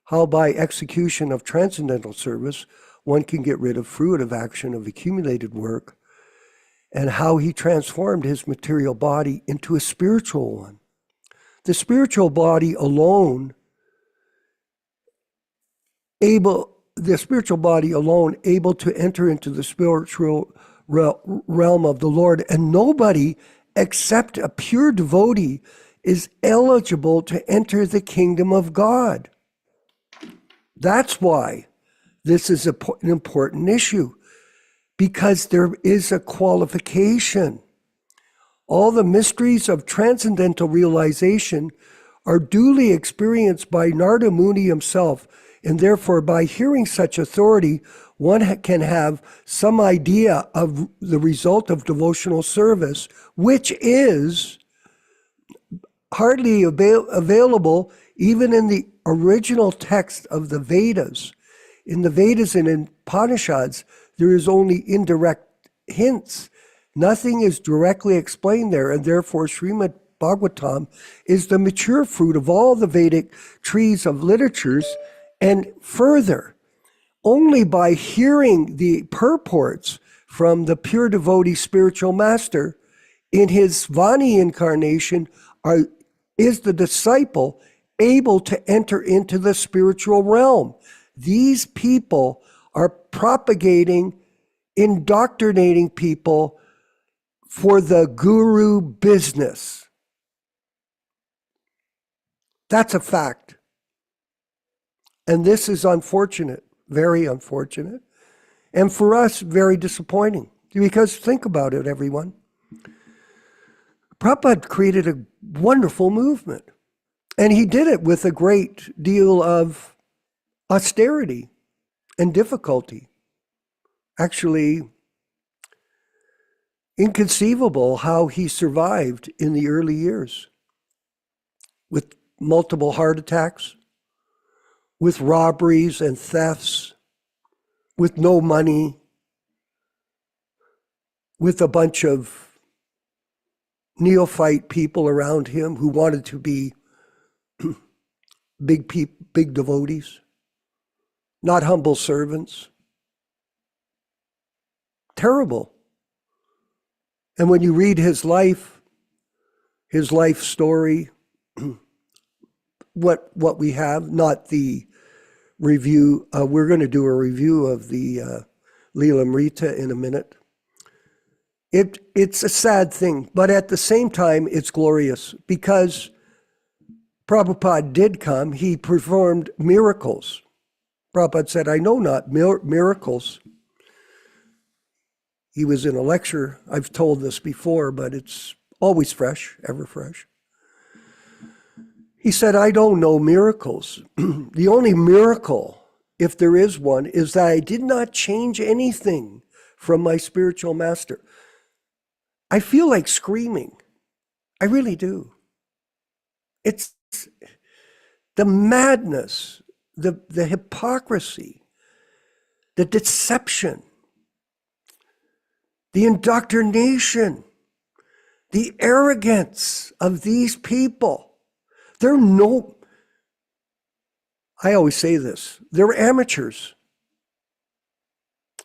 how by execution of transcendental service, one can get rid of fruitive action of accumulated work, and how he transformed his material body into a spiritual one. The spiritual body alone able to enter into the spiritual realm of the Lord, and nobody except a pure devotee is eligible to enter the kingdom of God. That's why this is an important issue, because there is a qualification. All the mysteries of transcendental realization are duly experienced by Nārada Muni himself, and therefore by hearing such authority, one can have some idea of the result of devotional service, which is hardly available even in the original text of the Vedas. In the Vedas and in Upanishads, there is only indirect hints. Nothing is directly explained there, and therefore Śrīmad-Bhāgavatam is the mature fruit of all the Vedic trees of literatures. And further, only by hearing the purports from the pure devotee spiritual master in his Vani incarnation is the disciple able to enter into the spiritual realm. These people are propagating, indoctrinating people for the guru business. That's a fact. And this is unfortunate, very unfortunate. And for us, very disappointing. Because think about it, everyone. Prabhupada created a wonderful movement. And he did it with a great deal of austerity and difficulty. Actually, inconceivable how he survived in the early years with multiple heart attacks, with robberies and thefts, with no money, with a bunch of neophyte people around him who wanted to be big devotees, not humble servants. Terrible. And when you read his life story, what we have, not the review, we're going to do a review of the Leelamrita in a minute. It's a sad thing, but at the same time, it's glorious because Prabhupada did come. He performed miracles. Prabhupada said, I know not miracles. He was in a lecture. I've told this before, but it's always fresh, ever fresh. He said, I don't know miracles. The only miracle, if there is one, is that I did not change anything from my spiritual master. I feel like screaming. I really do. It's the madness, the hypocrisy, the deception, the indoctrination, the arrogance of these people. I always say this, they're amateurs.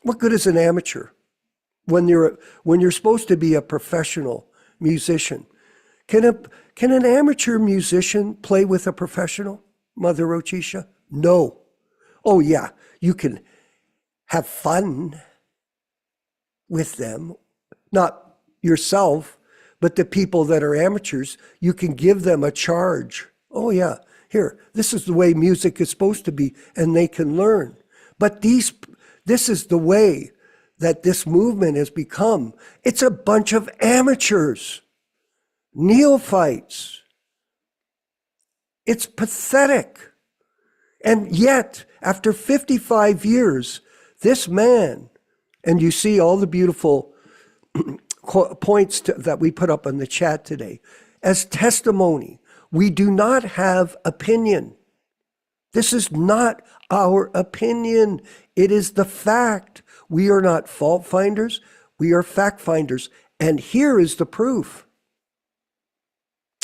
What good is an amateur when you're supposed to be a professional musician? Can an amateur musician play with a professional, Mother Rochisha? No. Oh yeah, you can have fun with them, not yourself, but the people that are amateurs. You can give them a charge. Oh yeah, here, this is the way music is supposed to be, and they can learn. But this is the way that this movement has become. It's a bunch of amateurs, neophytes. It's pathetic. And yet, after 55 years, this man, and you see all the beautiful points that we put up on the chat today, as testimony, we do not have opinion. This is not our opinion. It is the fact. We are not fault finders. We are fact finders. And here is the proof.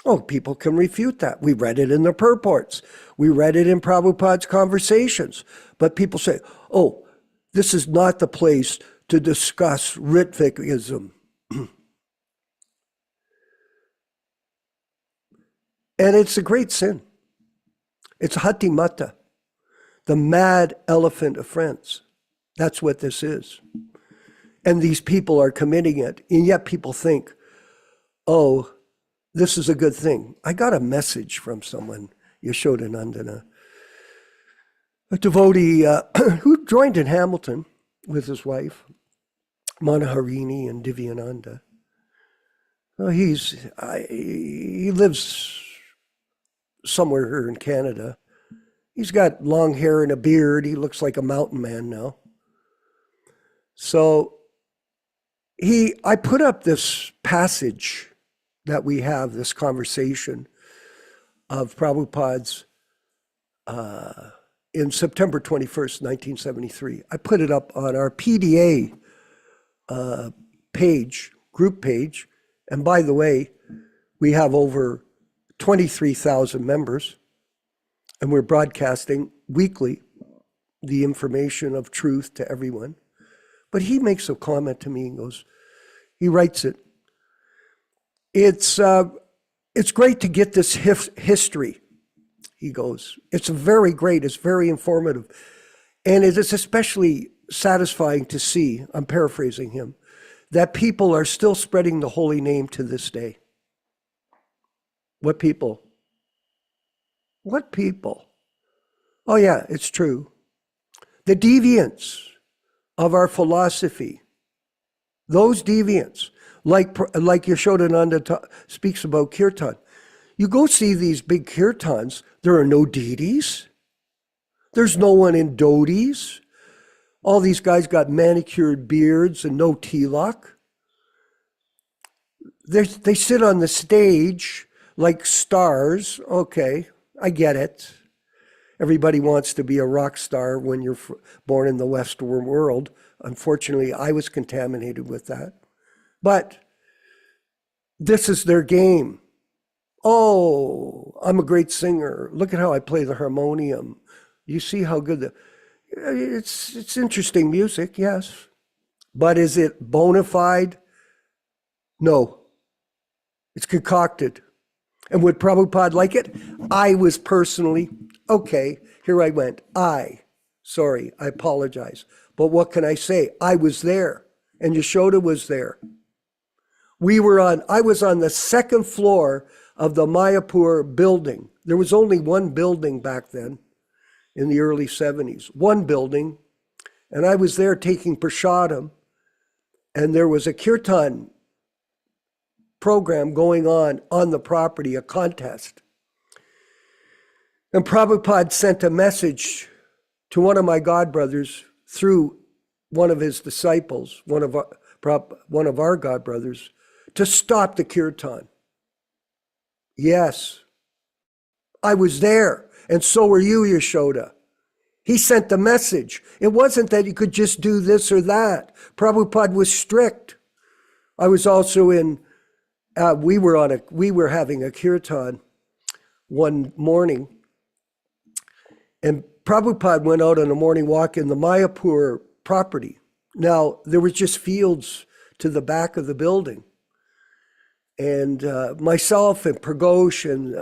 Oh, people can refute that. We read it in the purports. We read it in Prabhupada's conversations. But people say, oh, this is not the place to discuss Ritvikism. And it's a great sin. It's Hati Mata, the mad elephant of France. That's what this is. And these people are committing it. And yet people think, oh, this is a good thing. I got a message from someone, Yaśodā-nandana, a devotee who joined in Hamilton with his wife, Manoharini and Divyananda. Well, he lives somewhere here in Canada. He's got long hair and a beard. He looks like a mountain man now. So I put up this passage that we have, this conversation of Prabhupada's in September 21st, 1973. I put it up on our PDA page, group page. And by the way, we have over 23,000 members, and we're broadcasting weekly the information of truth to everyone. But he makes a comment to me and he writes it. It's great to get this history, he goes. It's very great, it's very informative. And it is especially satisfying to see, I'm paraphrasing him, that people are still spreading the holy name to this day. What people? What people? Oh yeah, it's true. The deviants of our philosophy, those deviants, like Yaśodā-nanda speaks about kirtan. You go see these big kirtans, there are no deities. There's no one in dhotis. All these guys got manicured beards and no tilak. They sit on the stage like stars. Okay, I get it. Everybody wants to be a rock star when you're born in the Western world. Unfortunately, I was contaminated with that. But This is their game. Oh, I'm a great singer. Look at how I play the harmonium. You see how good it's interesting music, yes. But is it bona fide? No. It's concocted. And would Prabhupada like it? I was personally, okay, here I went. Sorry, I apologize. But what can I say? I was there, and Yaśodā was there. I was on the second floor of the Mayapur building. There was only one building back then in the early 70s, one building. And I was there taking prasadam, and there was a kirtan program going on the property, a contest. And Prabhupada sent a message to one of my godbrothers through one of his disciples, one of our godbrothers, to stop the kirtan. Yes, I was there, and so were you, Yaśodā. He sent the message. It wasn't that you could just do this or that. Prabhupada was strict. I was also we were having a kirtan one morning, and Prabhupada went out on a morning walk in the Mayapur property. Now, there was just fields to the back of the building. And myself and Pragosh and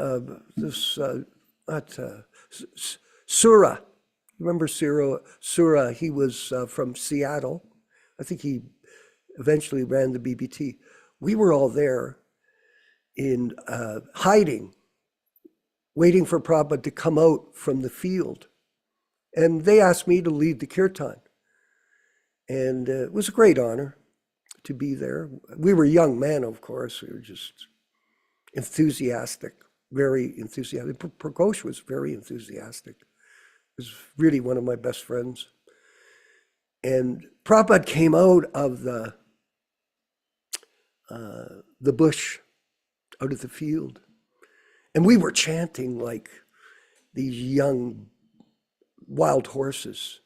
Sura, remember Sura, he was from Seattle. I think he eventually ran the BBT. We were all there in hiding, waiting for Prabhupada to come out from the field. And they asked me to lead the kirtan. And it was a great honor to be there. We were young men, of course. We were just enthusiastic, very enthusiastic. Pragosh was very enthusiastic. He was really one of my best friends. And Prabhupada came out of the bush, out of the field. And we were chanting like these young wild horses.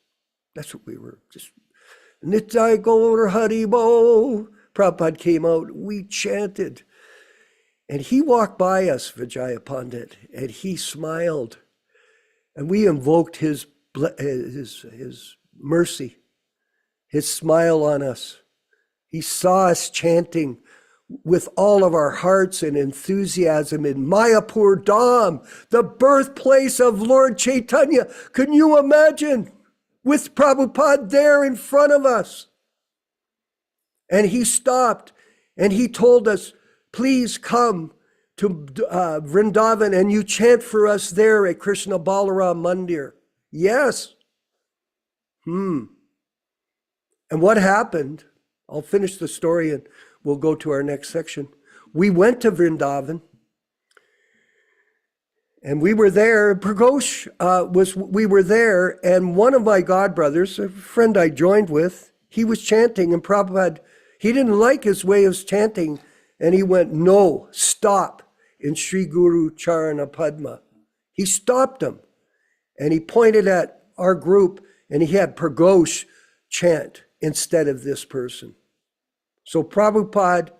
That's what we were, just Nitai Gaur Haribo. Prabhupada came out, we chanted. And he walked by us, Vijaya Pandit, and he smiled. And we invoked his mercy, his smile on us. He saw us chanting with all of our hearts and enthusiasm in Mayapur Dham, the birthplace of Lord Chaitanya. Can you imagine? With Prabhupada there in front of us. And he stopped and he told us, please come to Vrindavan and you chant for us there at Krishna Balaram Mandir. Yes. And what happened? I'll finish the story and we'll go to our next section. We went to Vrindavan. And we were there, Pragosh we were there, and one of my godbrothers, a friend I joined with, he was chanting, and Prabhupada, he didn't like his way of chanting, and he went, no, stop, in Sri Guru Charana Padma. He stopped him, and he pointed at our group, and he had Pragosh chant instead of this person. So Prabhupada,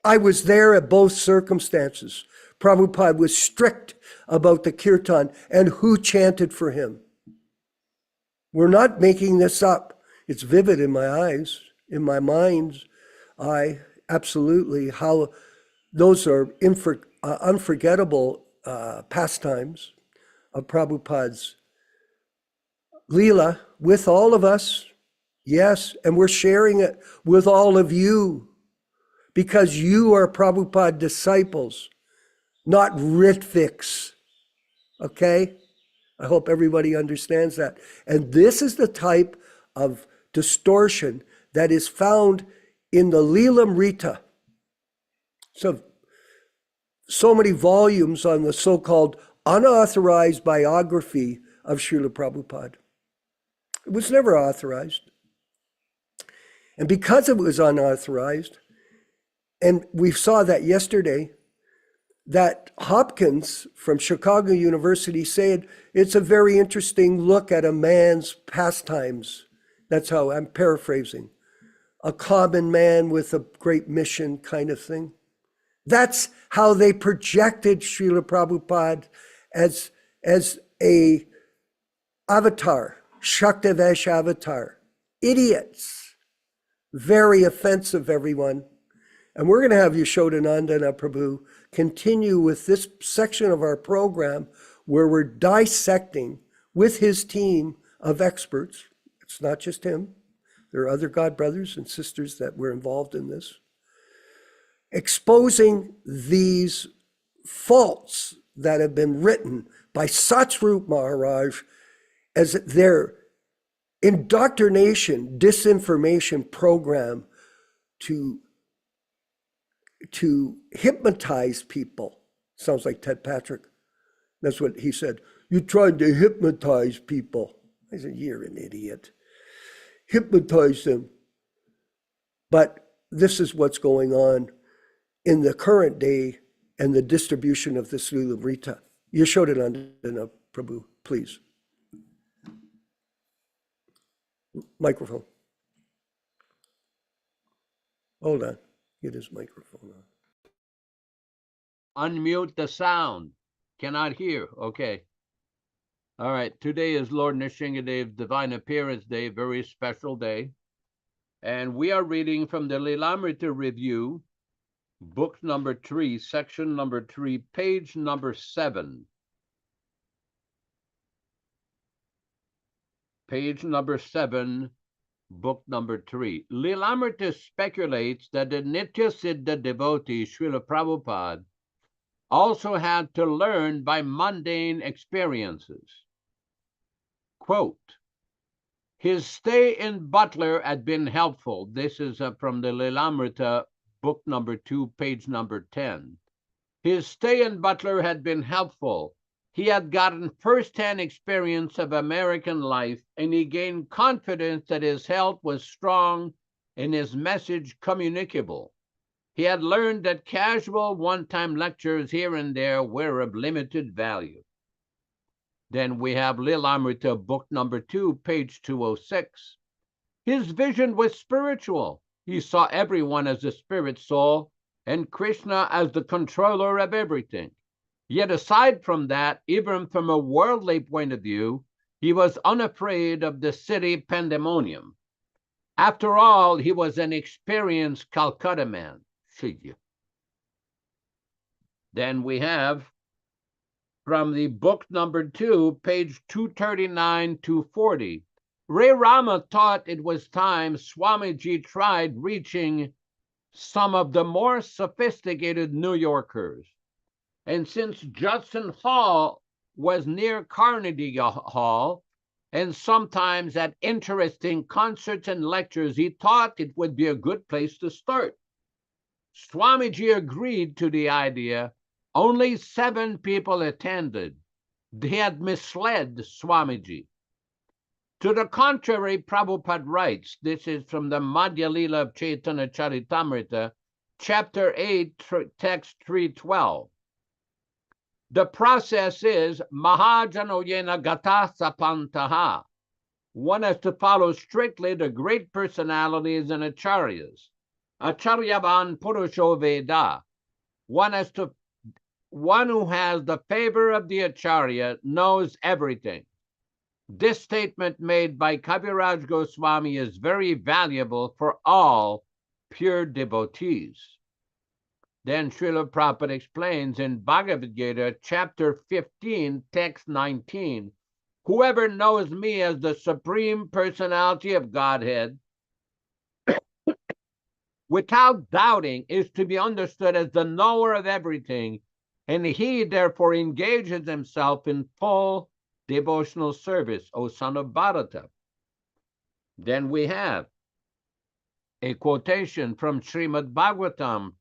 I was there at both circumstances. Prabhupada was strict about the kirtan and who chanted for him. We're not making this up. It's vivid in my eyes, in my mind's eye, absolutely, how those are unforgettable pastimes of Prabhupada's Leela with all of us. Yes, and we're sharing it with all of you because you are Prabhupada disciples, not Ritviks. Okay? I hope everybody understands that. And this is the type of distortion that is found in the Leelamrita. So many volumes on the so-called unauthorized biography of Śrīla Prabhupāda. It was never authorized. And because it was unauthorized, and we saw that yesterday, that Hopkins from Chicago University said it's a very interesting look at a man's pastimes. That's how I'm paraphrasing. A common man with a great mission kind of thing. That's how they projected Śrīla Prabhupada as a avatar, Shaktivesh avatar. Idiots. Very offensive, everyone. And we're going to have Yaśodā-nandana Prabhu continue with this section of our program where we're dissecting with his team of experts. It's not just him. There are other God brothers and sisters that were involved in this, exposing these faults that have been written by Satsvarup Maharaj as their indoctrination, disinformation program to hypnotize people. Sounds like Ted Patrick. That's what he said. You tried to hypnotize people. I said, you're an idiot. Hypnotize them. But this is what's going on in the current day and the distribution of the Srilamrita. Yaśodā-nandana Prabhu, please. Microphone. Hold on. Get his microphone on. Unmute the sound. Cannot hear. Okay. All right. Today is Lord Nrsingadev's Divine Appearance Day, very special day. And we are reading from the Lilamrita Review, book number 3, section number 3, page number 7. Page number 7, book number 3. Lilamrita speculates that the Nitya Siddha devotee, Śrīla Prabhupāda, also had to learn by mundane experiences. Quote, his stay in Butler had been helpful. This is from the Lilamrita, book number 2, page number 10. His stay in Butler had been helpful. He had gotten first-hand experience of American life, and he gained confidence that his health was strong and his message communicable. He had learned that casual one-time lectures here and there were of limited value. Then we have Lilamrita, book number 2, page 206. His vision was spiritual. He saw everyone as a spirit soul and Krishna as the controller of everything. Yet aside from that, even from a worldly point of view, he was unafraid of the city pandemonium. After all, he was an experienced Calcutta man. Then we have from the book number 2, page 239 to 40. Ray Rama thought it was time Swamiji tried reaching some of the more sophisticated New Yorkers. And since Judson Hall was near Carnegie Hall, and sometimes at interesting concerts and lectures, he thought it would be a good place to start. Swamiji agreed to the idea. Only 7 people attended. They had misled Swamiji. To the contrary, Prabhupada writes, this is from the Madhya Lila of Chaitanya Charitamrita, chapter 8, text 312. The process is Mahajanoyena Gata Sapantaha. One has to follow strictly the great personalities and acharyas. Acharyavan Purusho Veda. One who has the favor of the acharya knows everything. This statement made by Kaviraj Goswami is very valuable for all pure devotees. Then Śrīla Prabhupada explains in Bhagavad Gita, chapter 15, text 19, whoever knows me as the Supreme Personality of Godhead, without doubting, is to be understood as the knower of everything, and he therefore engages himself in full devotional service, O son of Bharata. Then we have a quotation from Śrīmad-Bhāgavatam,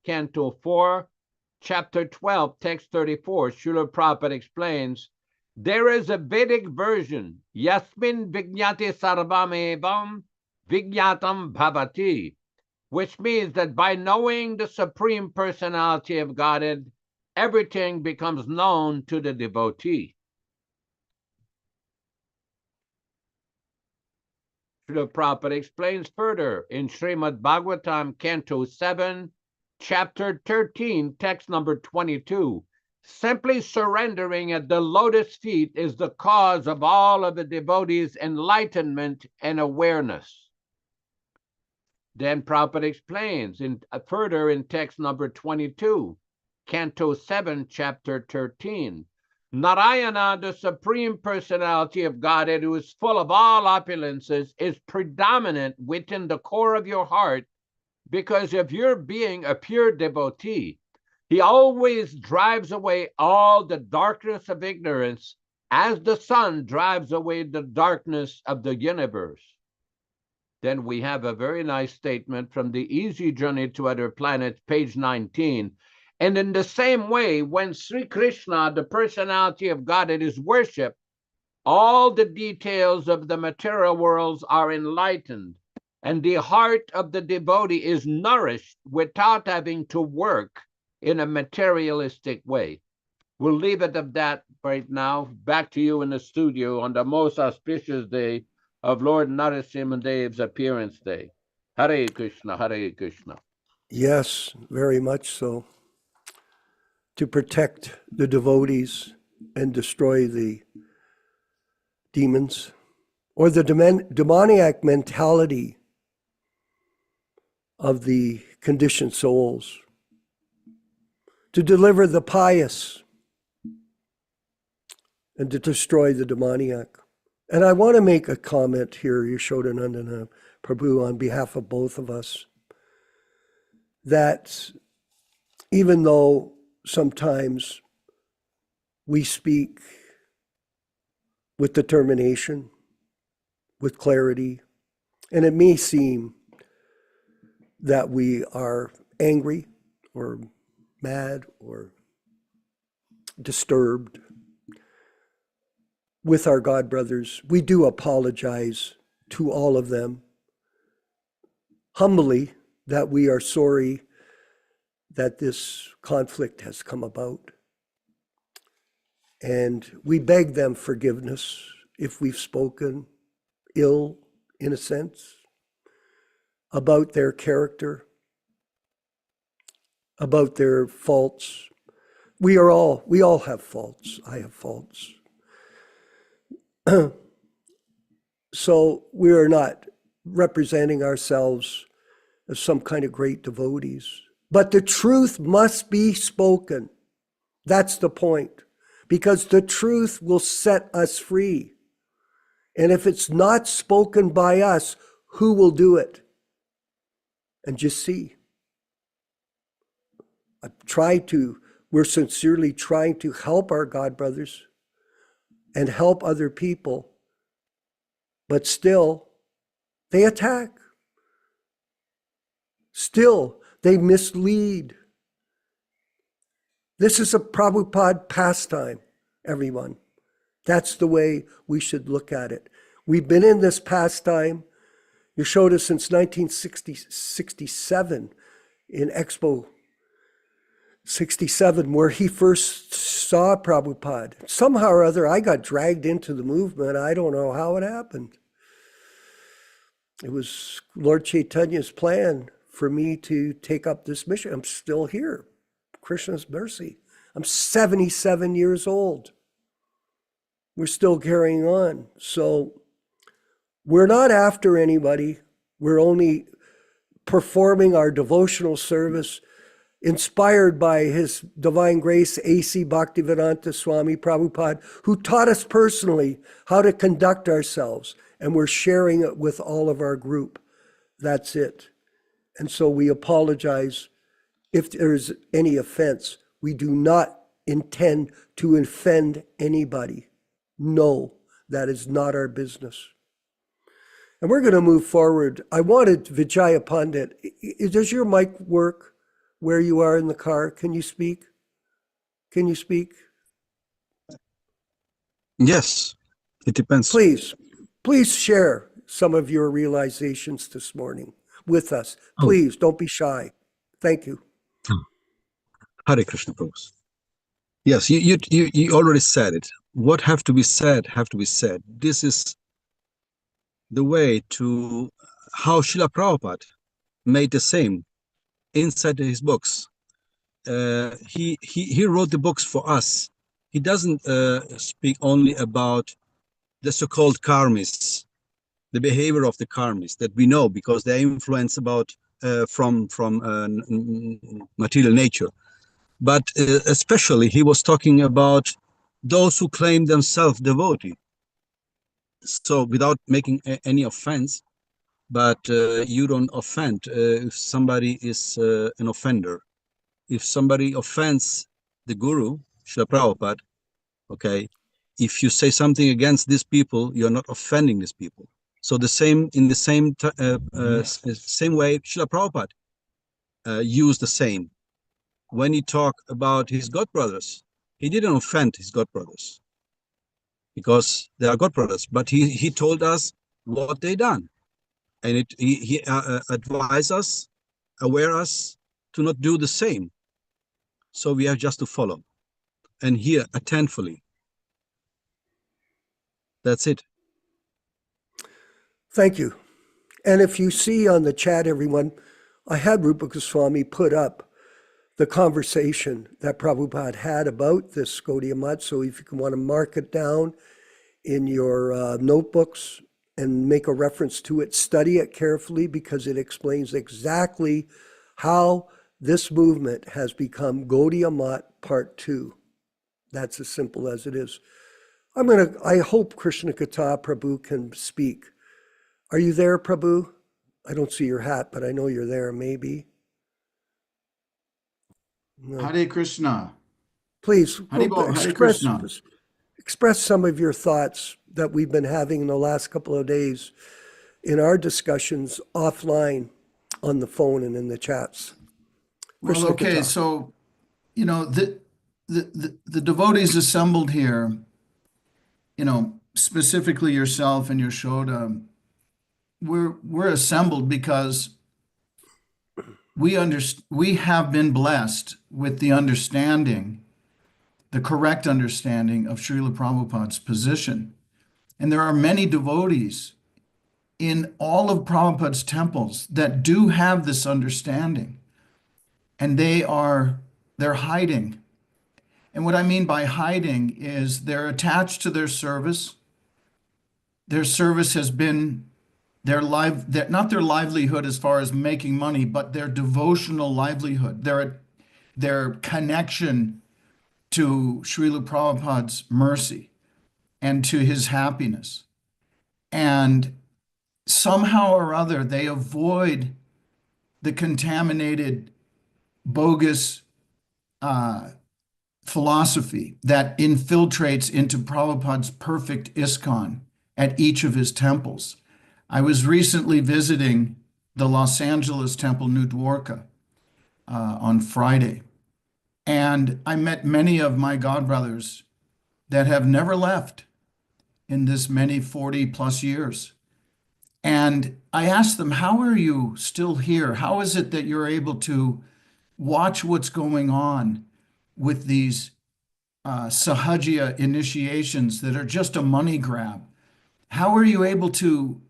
Canto 4, chapter 12, text 34. Śrīla Prabhupada explains, there is a Vedic version, Yasmin Vijñati Sarvam Evam Vijñatam Bhavati, which means that by knowing the Supreme Personality of Godhead, everything becomes known to the devotee. Śrīla Prabhupada explains further in Śrīmad-Bhāgavatam, Canto 7, chapter 13, text number 22. Simply surrendering at the lotus feet is the cause of all of the devotees' enlightenment and awareness. Then Prabhupada explains further in text number 22, canto 7, chapter 13. Narayana, the Supreme Personality of Godhead, who is full of all opulences, is predominant within the core of your heart, because if you're being a pure devotee, he always drives away all the darkness of ignorance as the sun drives away the darkness of the universe. Then we have a very nice statement from the Easy Journey to Other Planets, page 19. And in the same way, when Sri Krishna, the personality of Godhead, is worshipped, all the details of the material worlds are enlightened, and the heart of the devotee is nourished without having to work in a materialistic way. We'll leave it at that right now. Back to you in the studio on the most auspicious day of Lord Narasimha-Dev's appearance day. Hare Krishna, Hare Krishna. Yes, very much so. To protect the devotees and destroy the demons, or the demoniac mentality of the conditioned souls, to deliver the pious and to destroy the demoniac. And I want to make a comment here, Yaśodā-nandana Prabhu, on behalf of both of us, that even though sometimes we speak with determination, with clarity, and it may seem that we are angry or mad or disturbed with our God brothers, we do apologize to all of them humbly that we are sorry that this conflict has come about. And we beg them forgiveness if we've spoken ill, in a sense, about their character, about their faults. We all have faults. I have faults. So we are not representing ourselves as some kind of great devotees. But the truth must be spoken. That's the point. Because the truth will set us free. And if it's not spoken by us, who will do it? And just see. We're sincerely trying to help our God brothers and help other people, but still they attack. Still they mislead. This is a Prabhupada pastime, everyone. That's the way we should look at it. We've been in this pastime, Yaśodā, since 1967 in Expo 67, where he first saw Prabhupada. Somehow or other, I got dragged into the movement. I don't know how it happened. It was Lord Chaitanya's plan for me to take up this mission. I'm still here. Krishna's mercy. I'm 77 years old. We're still carrying on. So we're not after anybody. We're only performing our devotional service inspired by His Divine Grace A.C. Bhaktivedanta Swami Prabhupāda, who taught us personally how to conduct ourselves. And we're sharing it with all of our group. That's it. And so we apologize if there's any offense. We do not intend to offend anybody. No, that is not our business. And we're going to move forward. I wanted Vijaya Pandit. Does your mic work where you are in the car? Can you speak? Can you speak? Yes, it depends. Please share some of your realizations this morning with us. Please, don't be shy. Thank you. Hare Krishna, Prabhu. Yes, you already said it. What have to be said, have to be said. This is the way to how Śrīla Prabhupāda made the same inside his books. He wrote the books for us. He doesn't speak only about the so-called karmis, the behavior of the karmis that we know because they're influenced about from material nature. But especially he was talking about those who claim themselves devotee. So without making any offense, but you don't offend if somebody is an offender. If somebody offends the Guru, Śrīla Prabhupada, okay, if you say something against these people, you're not offending these people. So the same in the same same way, Śrīla Prabhupada used the same. When he talked about his god brothers, he didn't offend his god brothers because they are god brothers, but he told us what they done, and he advised us, aware us to not do the same. So we have just to follow and hear attentively. That's it. Thank you. And if you see on the chat, everyone, I had Rupa Goswami put up the conversation that Prabhupada had about this Gaudiya Math. So if you want to mark it down in your notebooks and make a reference to it, study it carefully because it explains exactly how this movement has become Gaudiya Math Part 2. That's as simple as it is. I hope Krishna Katha Prabhu can speak. Are you there, Prabhu? I don't see your hat, but I know you're there, maybe. No. Hare Krishna. Please Hare Krishna. express some of your thoughts that we've been having in the last couple of days in our discussions offline on the phone and in the chats. Well, okay, so, you know, the devotees assembled here, you know, specifically yourself and Yaśodā, we're assembled because we have been blessed with the understanding, the correct understanding of Śrīla Prabhupāda's position. And there are many devotees in all of Prabhupada's temples that do have this understanding. And they're hiding. And what I mean by hiding is they're attached to their service. Their service has been not their livelihood as far as making money, but their devotional livelihood, their connection to Śrīla Prabhupāda's mercy and to his happiness. And somehow or other, they avoid the contaminated, bogus philosophy that infiltrates into Prabhupada's perfect ISKCON at each of his temples. I was recently visiting the Los Angeles temple, New Dwarka, on Friday, and I met many of my godbrothers that have never left in this many 40 plus years. And I asked them, how are you still here? How is it that you're able to watch what's going on with these Sahajiya initiations that are just a money grab? How are you able to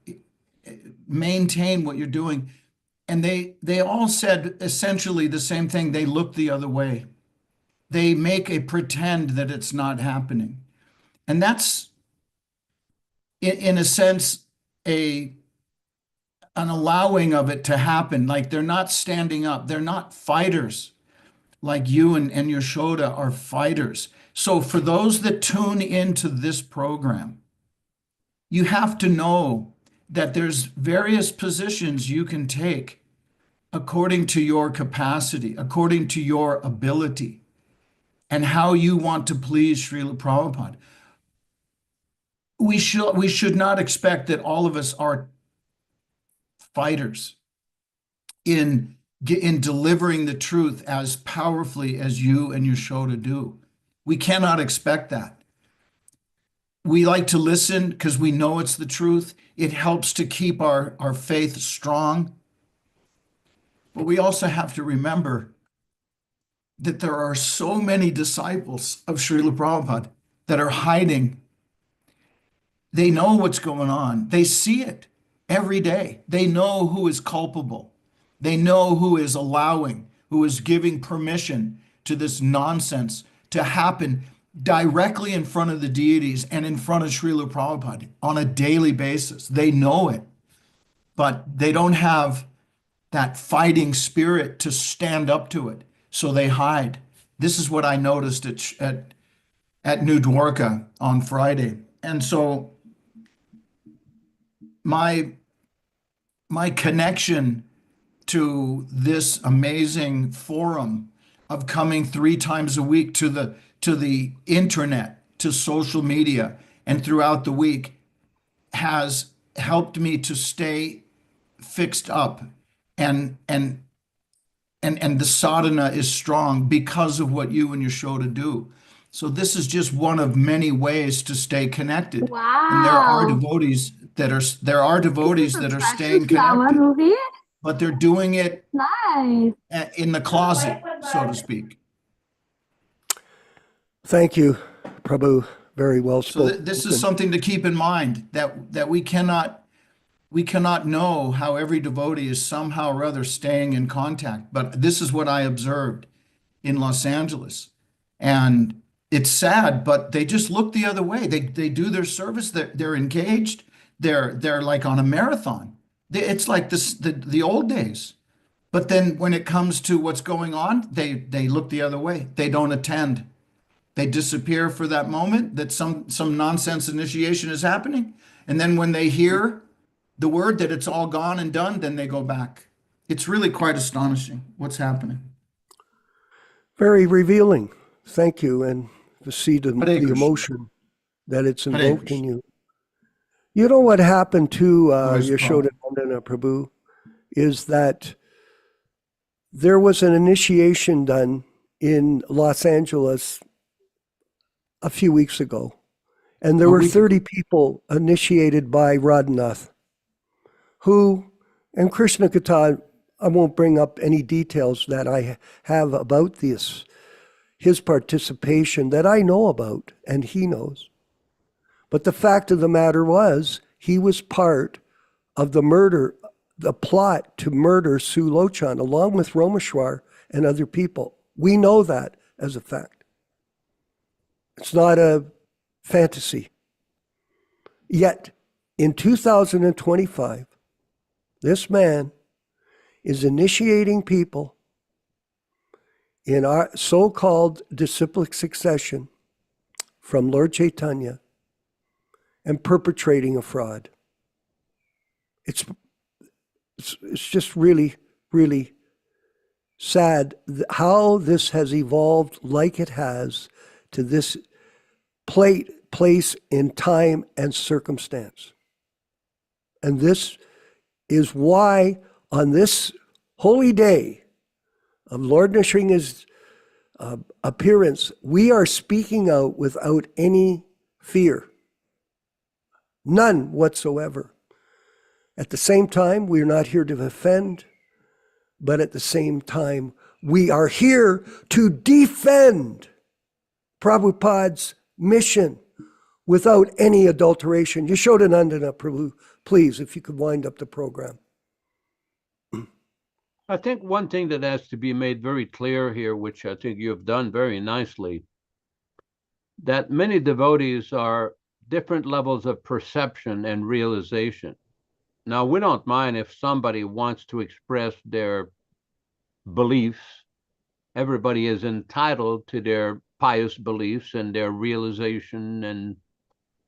maintain what you're doing? And they all said essentially the same thing. They look the other way. They make a pretend that it's not happening. And that's, in a sense, an allowing of it to happen. Like they're not standing up. They're not fighters like you and Yaśodā are fighters. So for those that tune into this program, you have to know that there's various positions you can take according to your capacity, according to your ability, and how you want to please Śrīla Prabhupada. We should not expect that all of us are fighters in delivering the truth as powerfully as you and Yaśodā do. We cannot expect that. We like to listen because we know it's the truth. It helps to keep our faith strong. But we also have to remember that there are so many disciples of Śrīla Prabhupada that are hiding. They know what's going on. They see it every day. They know who is culpable. They know who is allowing, who is giving permission to this nonsense to happen directly in front of the deities and in front of Śrīla Prabhupada on a daily basis. They know it, but they don't have that fighting spirit to stand up to it, so they hide. This is what I noticed at New Dwarka on Friday. And so my connection to this amazing forum of coming 3 times a week to the internet, to social media, and throughout the week has helped me to stay fixed up, and the sadhana is strong because of what you and Yaśodā do. So this is just one of many ways to stay connected. Wow. And there are devotees that are staying connected, but they're doing it Nice. in the closet, so to speak. Thank you, Prabhu. Very well So spoken. this is something to keep in mind, that we cannot know how every devotee is somehow or other staying in contact. But this is what I observed in Los Angeles. And it's sad, but they just look the other way. They do their service. They're engaged. They're like on a marathon. It's like the old days. But then when it comes to what's going on, they look the other way. They don't attend. They disappear for that moment that some nonsense initiation is happening. And then when they hear the word that it's all gone and done, then they go back. It's really quite astonishing what's happening. Very revealing. Thank you. And to see the Hare Krishna. emotion that it's Hare invoked in Krishna. you. You know what happened to Nice Yaśodā-nandana Prabhu is that there was an initiation done in Los Angeles a few weeks ago. And there A were week 30 people initiated by Radhanath, who, and Krishna Katha, I won't bring up any details that I have about this, his participation that I know about and he knows. But the fact of the matter was, he was part of the plot to murder Sue Lochan, along with Romeshwar and other people. We know that as a fact. It's not a fantasy. Yet, in 2025, this man is initiating people in our so-called disciplic succession from Lord Chaitanya and perpetrating a fraud. It's just really, really sad how this has evolved like it has to this place in time and circumstance. And this is why on this holy day of Lord Nrsimha's appearance, we are speaking out without any fear. None whatsoever. At the same time, we're not here to offend, but at the same time, we are here to defend Prabhupada's mission without any adulteration. Yaśodā-nandana Prabhu, please, if you could wind up the program. I think one thing that has to be made very clear here, which I think you've done very nicely, that many devotees are different levels of perception and realization. Now, we don't mind if somebody wants to express their beliefs. Everybody is entitled to their pious beliefs and their realization and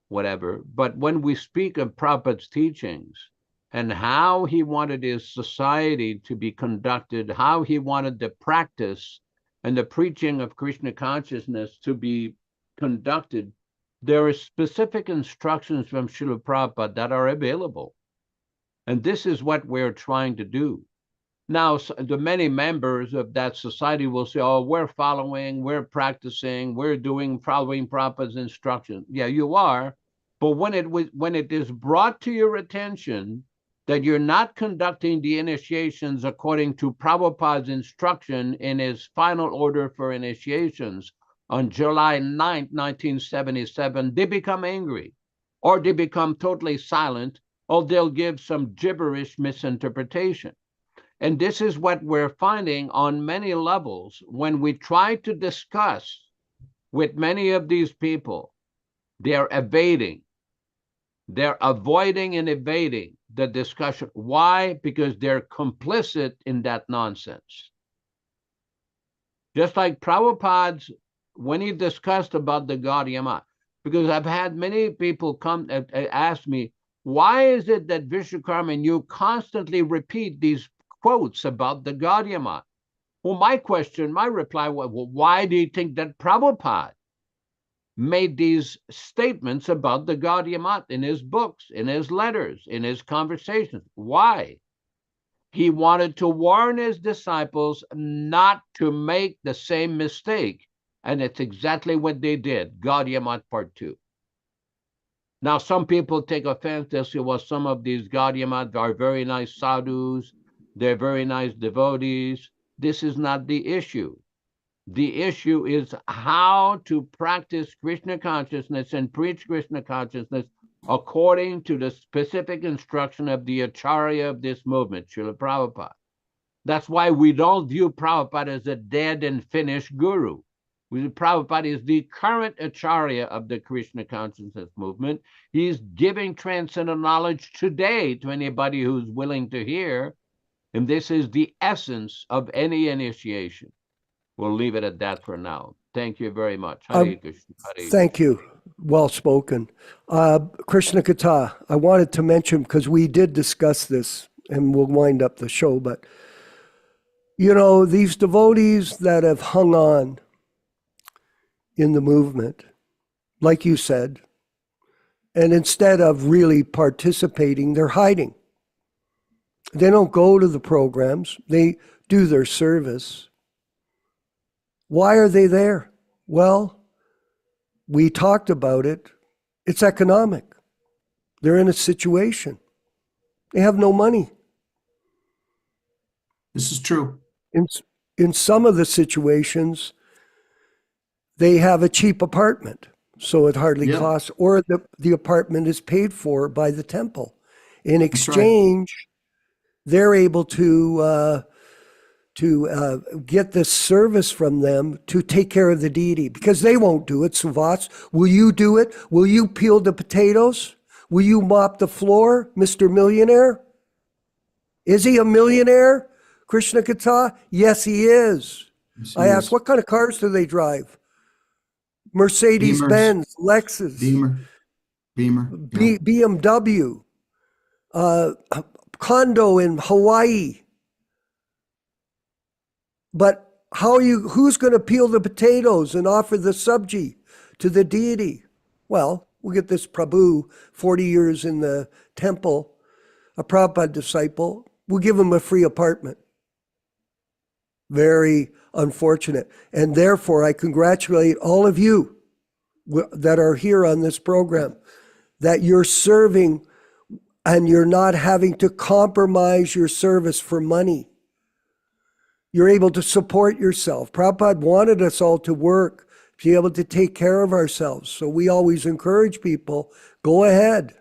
whatever. But when we speak of Prabhupada's teachings and how he wanted his society to be conducted, how he wanted the practice and the preaching of Krishna consciousness to be conducted, there are specific instructions from Śrīla Prabhupada that are available. And this is what we're trying to do. Now, the many members of that society will say, oh, we're following, we're practicing, we're following Prabhupada's instructions. Yeah, you are. But when it is brought to your attention that you're not conducting the initiations according to Prabhupada's instruction in his final order for initiations on July 9th, 1977, they become angry, or they become totally silent, or they'll give some gibberish misinterpretation. And this is what we're finding on many levels when we try to discuss with many of these people. They're evading, they're avoiding and evading the discussion. Why? Because they're complicit in that nonsense. Just like Prabhupada's, when he discussed about the Gaudiya Math, because I've had many people come and ask me, why is it that Vishwakarma and you constantly repeat these quotes about the Gaudiya Math? Well, my reply was, well, why do you think that Prabhupada made these statements about the Gaudiya Math in his books, in his letters, in his conversations? Why? He wanted to warn his disciples not to make the same mistake. And it's exactly what they did. Gaudiya Math Part 2. Now, some people take offense. They'll say, well, some of these Gaudiya Math are very nice sadhus. They're very nice devotees. This is not the issue. The issue is how to practice Krishna consciousness and preach Krishna consciousness according to the specific instruction of the Acharya of this movement, Śrīla Prabhupada. That's why we don't view Prabhupada as a dead and finished guru. Prabhupada is the current Acharya of the Krishna consciousness movement. He's giving transcendental knowledge today to anybody who's willing to hear. And this is the essence of any initiation. We'll leave it at that for now. Thank you very much. Hare Krishna. Hare Thank you. Well spoken. Krishna Kata, I wanted to mention, because we did discuss this, and we'll wind up the show, but, you know, these devotees that have hung on in the movement, like you said, and instead of really participating, they're hiding. They don't go to the programs. They do their service. Why are they there? Well, we talked about it. It's economic. They're in a situation. They have no money. This is true. In some of the situations, they have a cheap apartment, so it hardly costs, or the apartment is paid for by the temple. In exchange, they're able to get this service from them to take care of the deity, because they won't do it. Suvas, will you do it? Will you peel the potatoes? Will you mop the floor, Mr. Millionaire? Is he a millionaire, Krishna Kata? Yes, he is. Yes, I asked, what kind of cars do they drive? Mercedes-Benz, Lexus, Beamer, BMW, condo in Hawaii. But who's going to peel the potatoes and offer the sabji to the deity? Well, we'll get this Prabhu, 40 years in the temple, a Prabhupada disciple. We'll give him a free apartment. Very unfortunate. And therefore, I congratulate all of you that are here on this program, that you're serving and you're not having to compromise your service for money. You're able to support yourself. Prabhupada wanted us all to work, to be able to take care of ourselves. So we always encourage people, go ahead,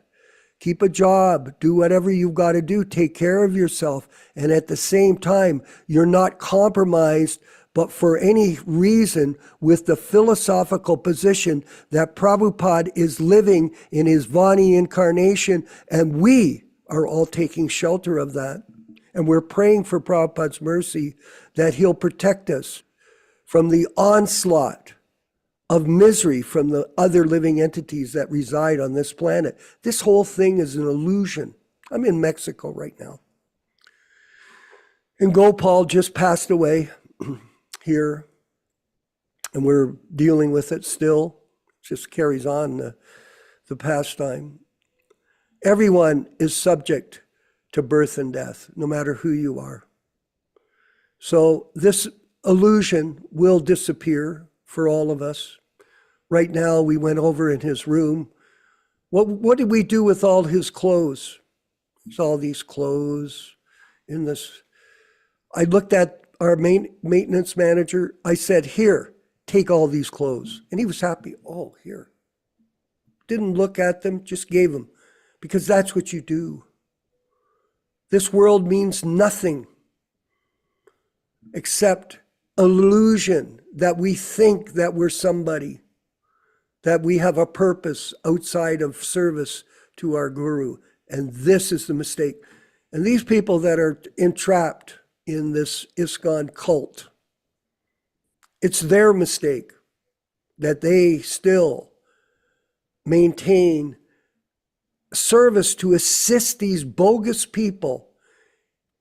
keep a job, do whatever you've got to do, take care of yourself. And at the same time, you're not compromised, but for any reason, with the philosophical position that Prabhupada is living in his Vani incarnation, and we are all taking shelter of that. And we're praying for Prabhupada's mercy that he'll protect us from the onslaught of misery from the other living entities that reside on this planet. This whole thing is an illusion. I'm in Mexico right now. And Gopal just passed away here, and we're dealing with it still. It just carries on the pastime. Everyone is subject to birth and death, no matter who you are. So this illusion will disappear for all of us. Right now, we went over in his room. What did we do with all his clothes? There's all these clothes in this. I looked at our maintenance manager. I said, here, take all these clothes. And he was happy. Oh, here. Didn't look at them, just gave them, because that's what you do. This world means nothing except illusion that we think that we're somebody, that we have a purpose outside of service to our guru. And this is the mistake. And these people that are entrapped in this ISKCON cult, it's their mistake that they still maintain service to assist these bogus people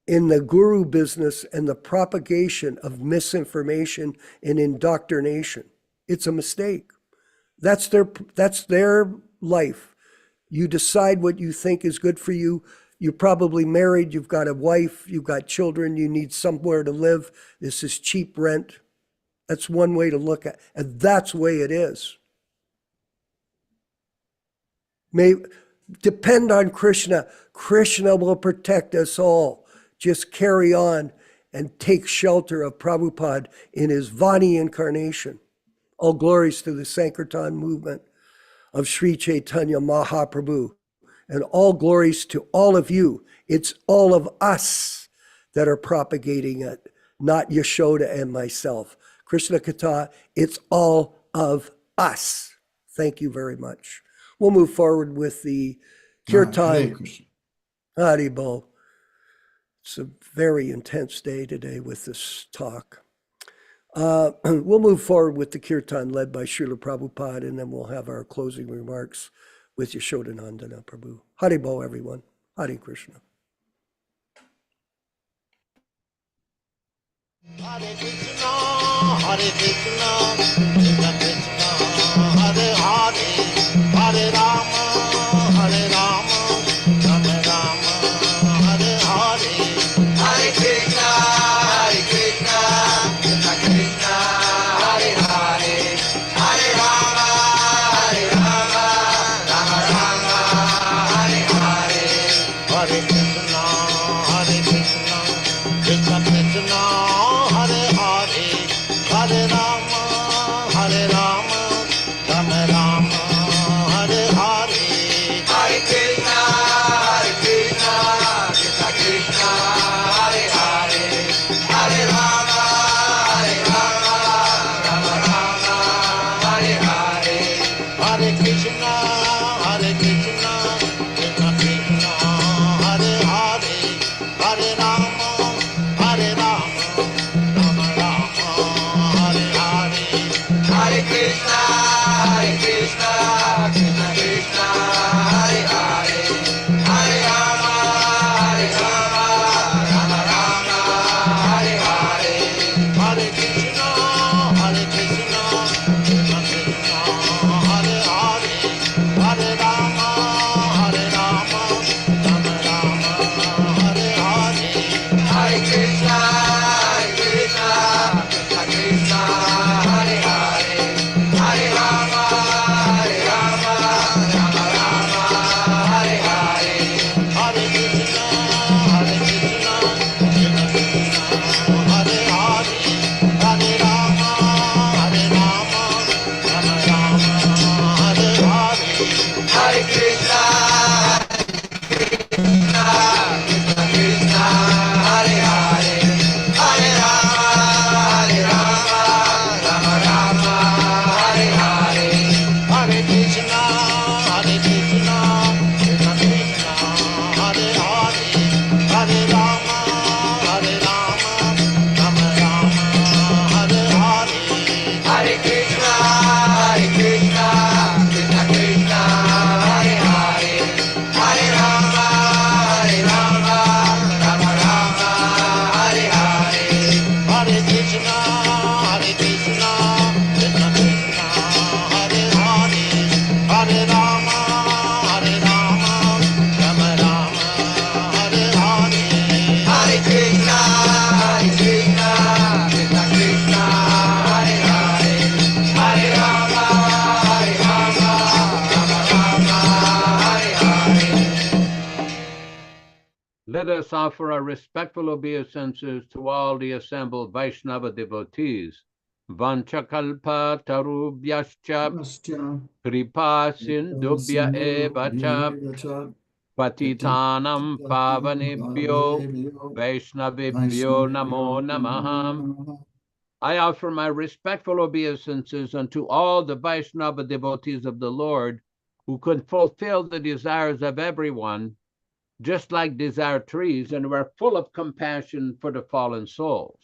in the guru business and the propagation of misinformation and indoctrination. It's a mistake. That's their life. You decide what you think is good for you. You're probably married, you've got a wife, you've got children, you need somewhere to live. This is cheap rent. That's one way to look at it. And that's the way it is. May depend on Krishna. Krishna will protect us all. Just carry on and take shelter of Prabhupada in his Vani incarnation. All glories to the Sankirtan movement of Sri Chaitanya Mahaprabhu. And all glories to all of you. It's all of us that are propagating it, not Yasoda and myself. Krishna Katha, it's all of us. Thank you very much. We'll move forward with the Kirtan. Haribol. It's a very intense day today with this talk. We'll move forward with the Kirtan led by Śrīla Prabhupāda, and then we'll have our closing remarks with Yasoda-nandana Prabhu. Haribol, everyone. Hare Krishna. Hare Krishna, Hare Krishna, Krishna Krishna, Hare Hare, Hare Rama, Hare Rama, Rama Rama, Hare Hare. Hare Krishna, Hare Krishna, Krishna Krishna, Hare Hare, Hare Rama, Hare Rama, Rama Rama, Hare Hare. Hare Krishna, Hare Krishna, Krishna Krishna, Hare Hare, Hare Rama, Hare Rama, Rama Rama, Hare Hare. Hare Krishna, Hare Krishna, Krishna Krishna, Hare Hare, Hare Rama, Hare Rama, Rama Rama, Hare Hare. Hare Krishna, Hare Krishna, Krishna Krishna, Hare Hare, Hare Rama, Hare Rama, Rama Rama, Hare Hare. Hare Krishna, Hare Krishna, Krishna Krishna, Hare Hare, Hare Rama, Hare Rama, Rama Rama, Hare Hare. Hare Krishna, Hare Krishna, Krishna Krishna, Hare Hare, Hare Rama, Hare Rama, Rama Rama, Hare Hare. Hare Krishna, Hare Krishna, Krishna Krishna, Hare Hare, Hare Rama, Hare Rama, Rama Rama, Hare Hare. Hare Krishna, Hare Krishna, Krishna Krishna, Hare Hare, Hare Rama, Hare Rama, Rama Rama, Hare Hare. Hare Krishna, Krishna Krishna, Hare Hare, Hare Rama, Hare Rama, Rama Rama, Hare Hare. Hare Krishna, Hare Krishna, Krishna Krishna, Hare Hare, Hare Rama, Hare Rama, Rama Rama, Hare Hare. Hare Krishna, Hare Krishna, Krishna Krishna, Hare Hare, Hare Rama, Hare Rama, Rama Rama, Hare Hare. Hare Krishna, Hare Krishna, Krishna Krishna, Hare Hare, Hare Rama, Hare Rama, Rama Rama, Hare Hare. Hare Krishna, Hare Krishna, Krishna Krishna, Hare Hare, Hare Rama, Hare Rama, Rama Rama, Hare Hare. Let us offer our respectful obeisances to all the assembled Vaishnava devotees. Vanchakalpa tarubhyascha kripa sindubhya eva cha Patitanam Pavanebhyo Vaishnavibhyo Namo Namaha. I offer my respectful obeisances unto all the Vaishnava devotees of the Lord who could fulfill the desires of everyone, just like desire trees, and were full of compassion for the fallen souls.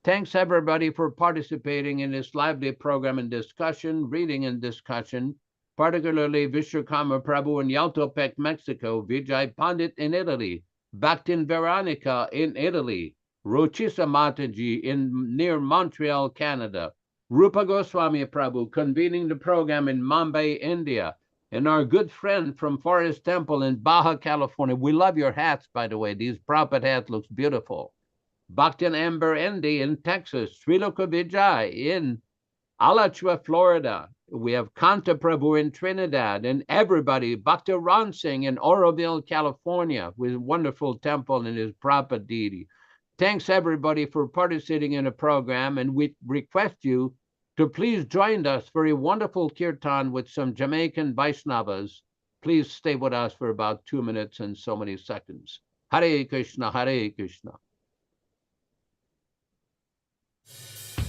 Thanks everybody for participating in this lively program and discussion, reading and discussion, particularly Vishwakarma Prabhu in Yautepec, Mexico, Vijay Pandit in Italy, Bhaktin Veronica in Italy, Ruchisa Mataji near Montreal, Canada, Rupa Goswami Prabhu convening the program in Mumbai, India, and our good friend from Forest Temple in Baja California. We love your hats, by the way. These Prabhupada hats looks beautiful. Bhaktin Amber Indy in Texas, Sriloka Vijay in Alachua, Florida. We have Kanta Prabhu in Trinidad, and everybody, Bhakti Ron Singh in Oroville, California, with a wonderful temple and his Prabhupada deity. Thanks everybody for participating in the program, and we request you to please join us for a wonderful kirtan with some Jamaican Vaishnavas. Please stay with us for about 2 minutes and so many seconds. Hare Krishna, Hare Krishna.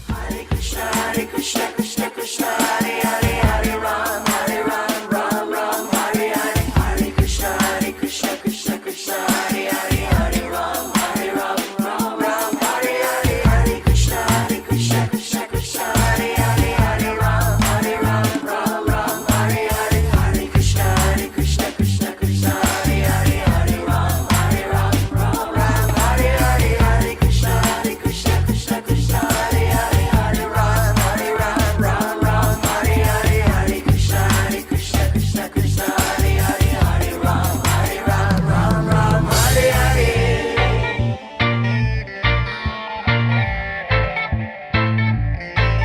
Hare Krishna, Krishna Krishna, Hare Hare, Hare Ram, Ram Ram, Hare Hare. Hare Krishna, Krishna Krishna, Hare Hare, Hare Ram, Ram Hare Hare. Hare Krishna, Krishna Krishna, Hare Hare, Hare Ram, Ram Hare Hare. Hare Krishna, Krishna Krishna, Hare Hare, Hare Ram, Ram Hare Hare. Hare Krishna, Krishna Krishna, Hare Hare, Hare Ram, Hare Hare. Hare Krishna, Krishna Krishna, Hare Hare, Hare Ram, Ram Hare Hare. Hare Krishna, Krishna Krishna, Hare Hare, Hare Rama, Rama Hare Hare. Hare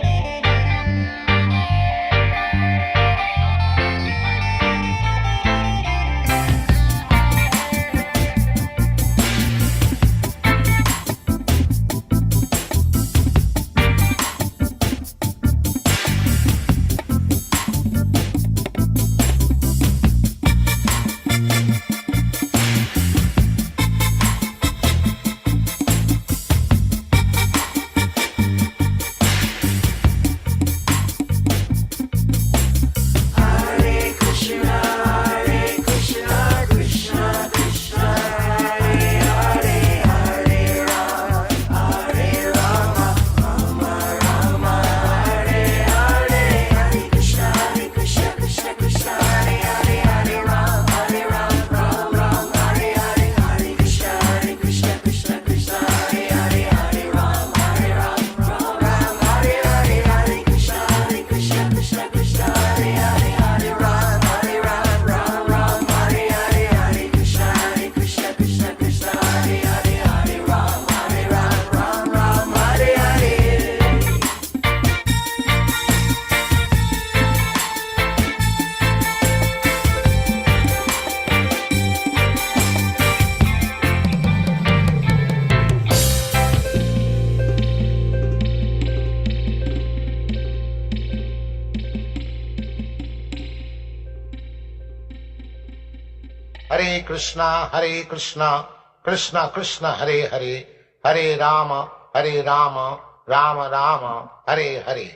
Krishna, Krishna Hare Hare, Hare Ram, Ram Hare Hare. Hare Krishna, Krishna Hare Hare, Hare Ram, Ram Hare Hare. Hare Krishna, Krishna Hare Hare, Hare Ram, Ram Hare Hare. Hare Krishna, Krishna Hare Hare, Hare Ram, Ram Hare Hare. Hare Krishna, Krishna Krishna, Hare Hare, Hare Rama, Rama Rama, Hare Hare.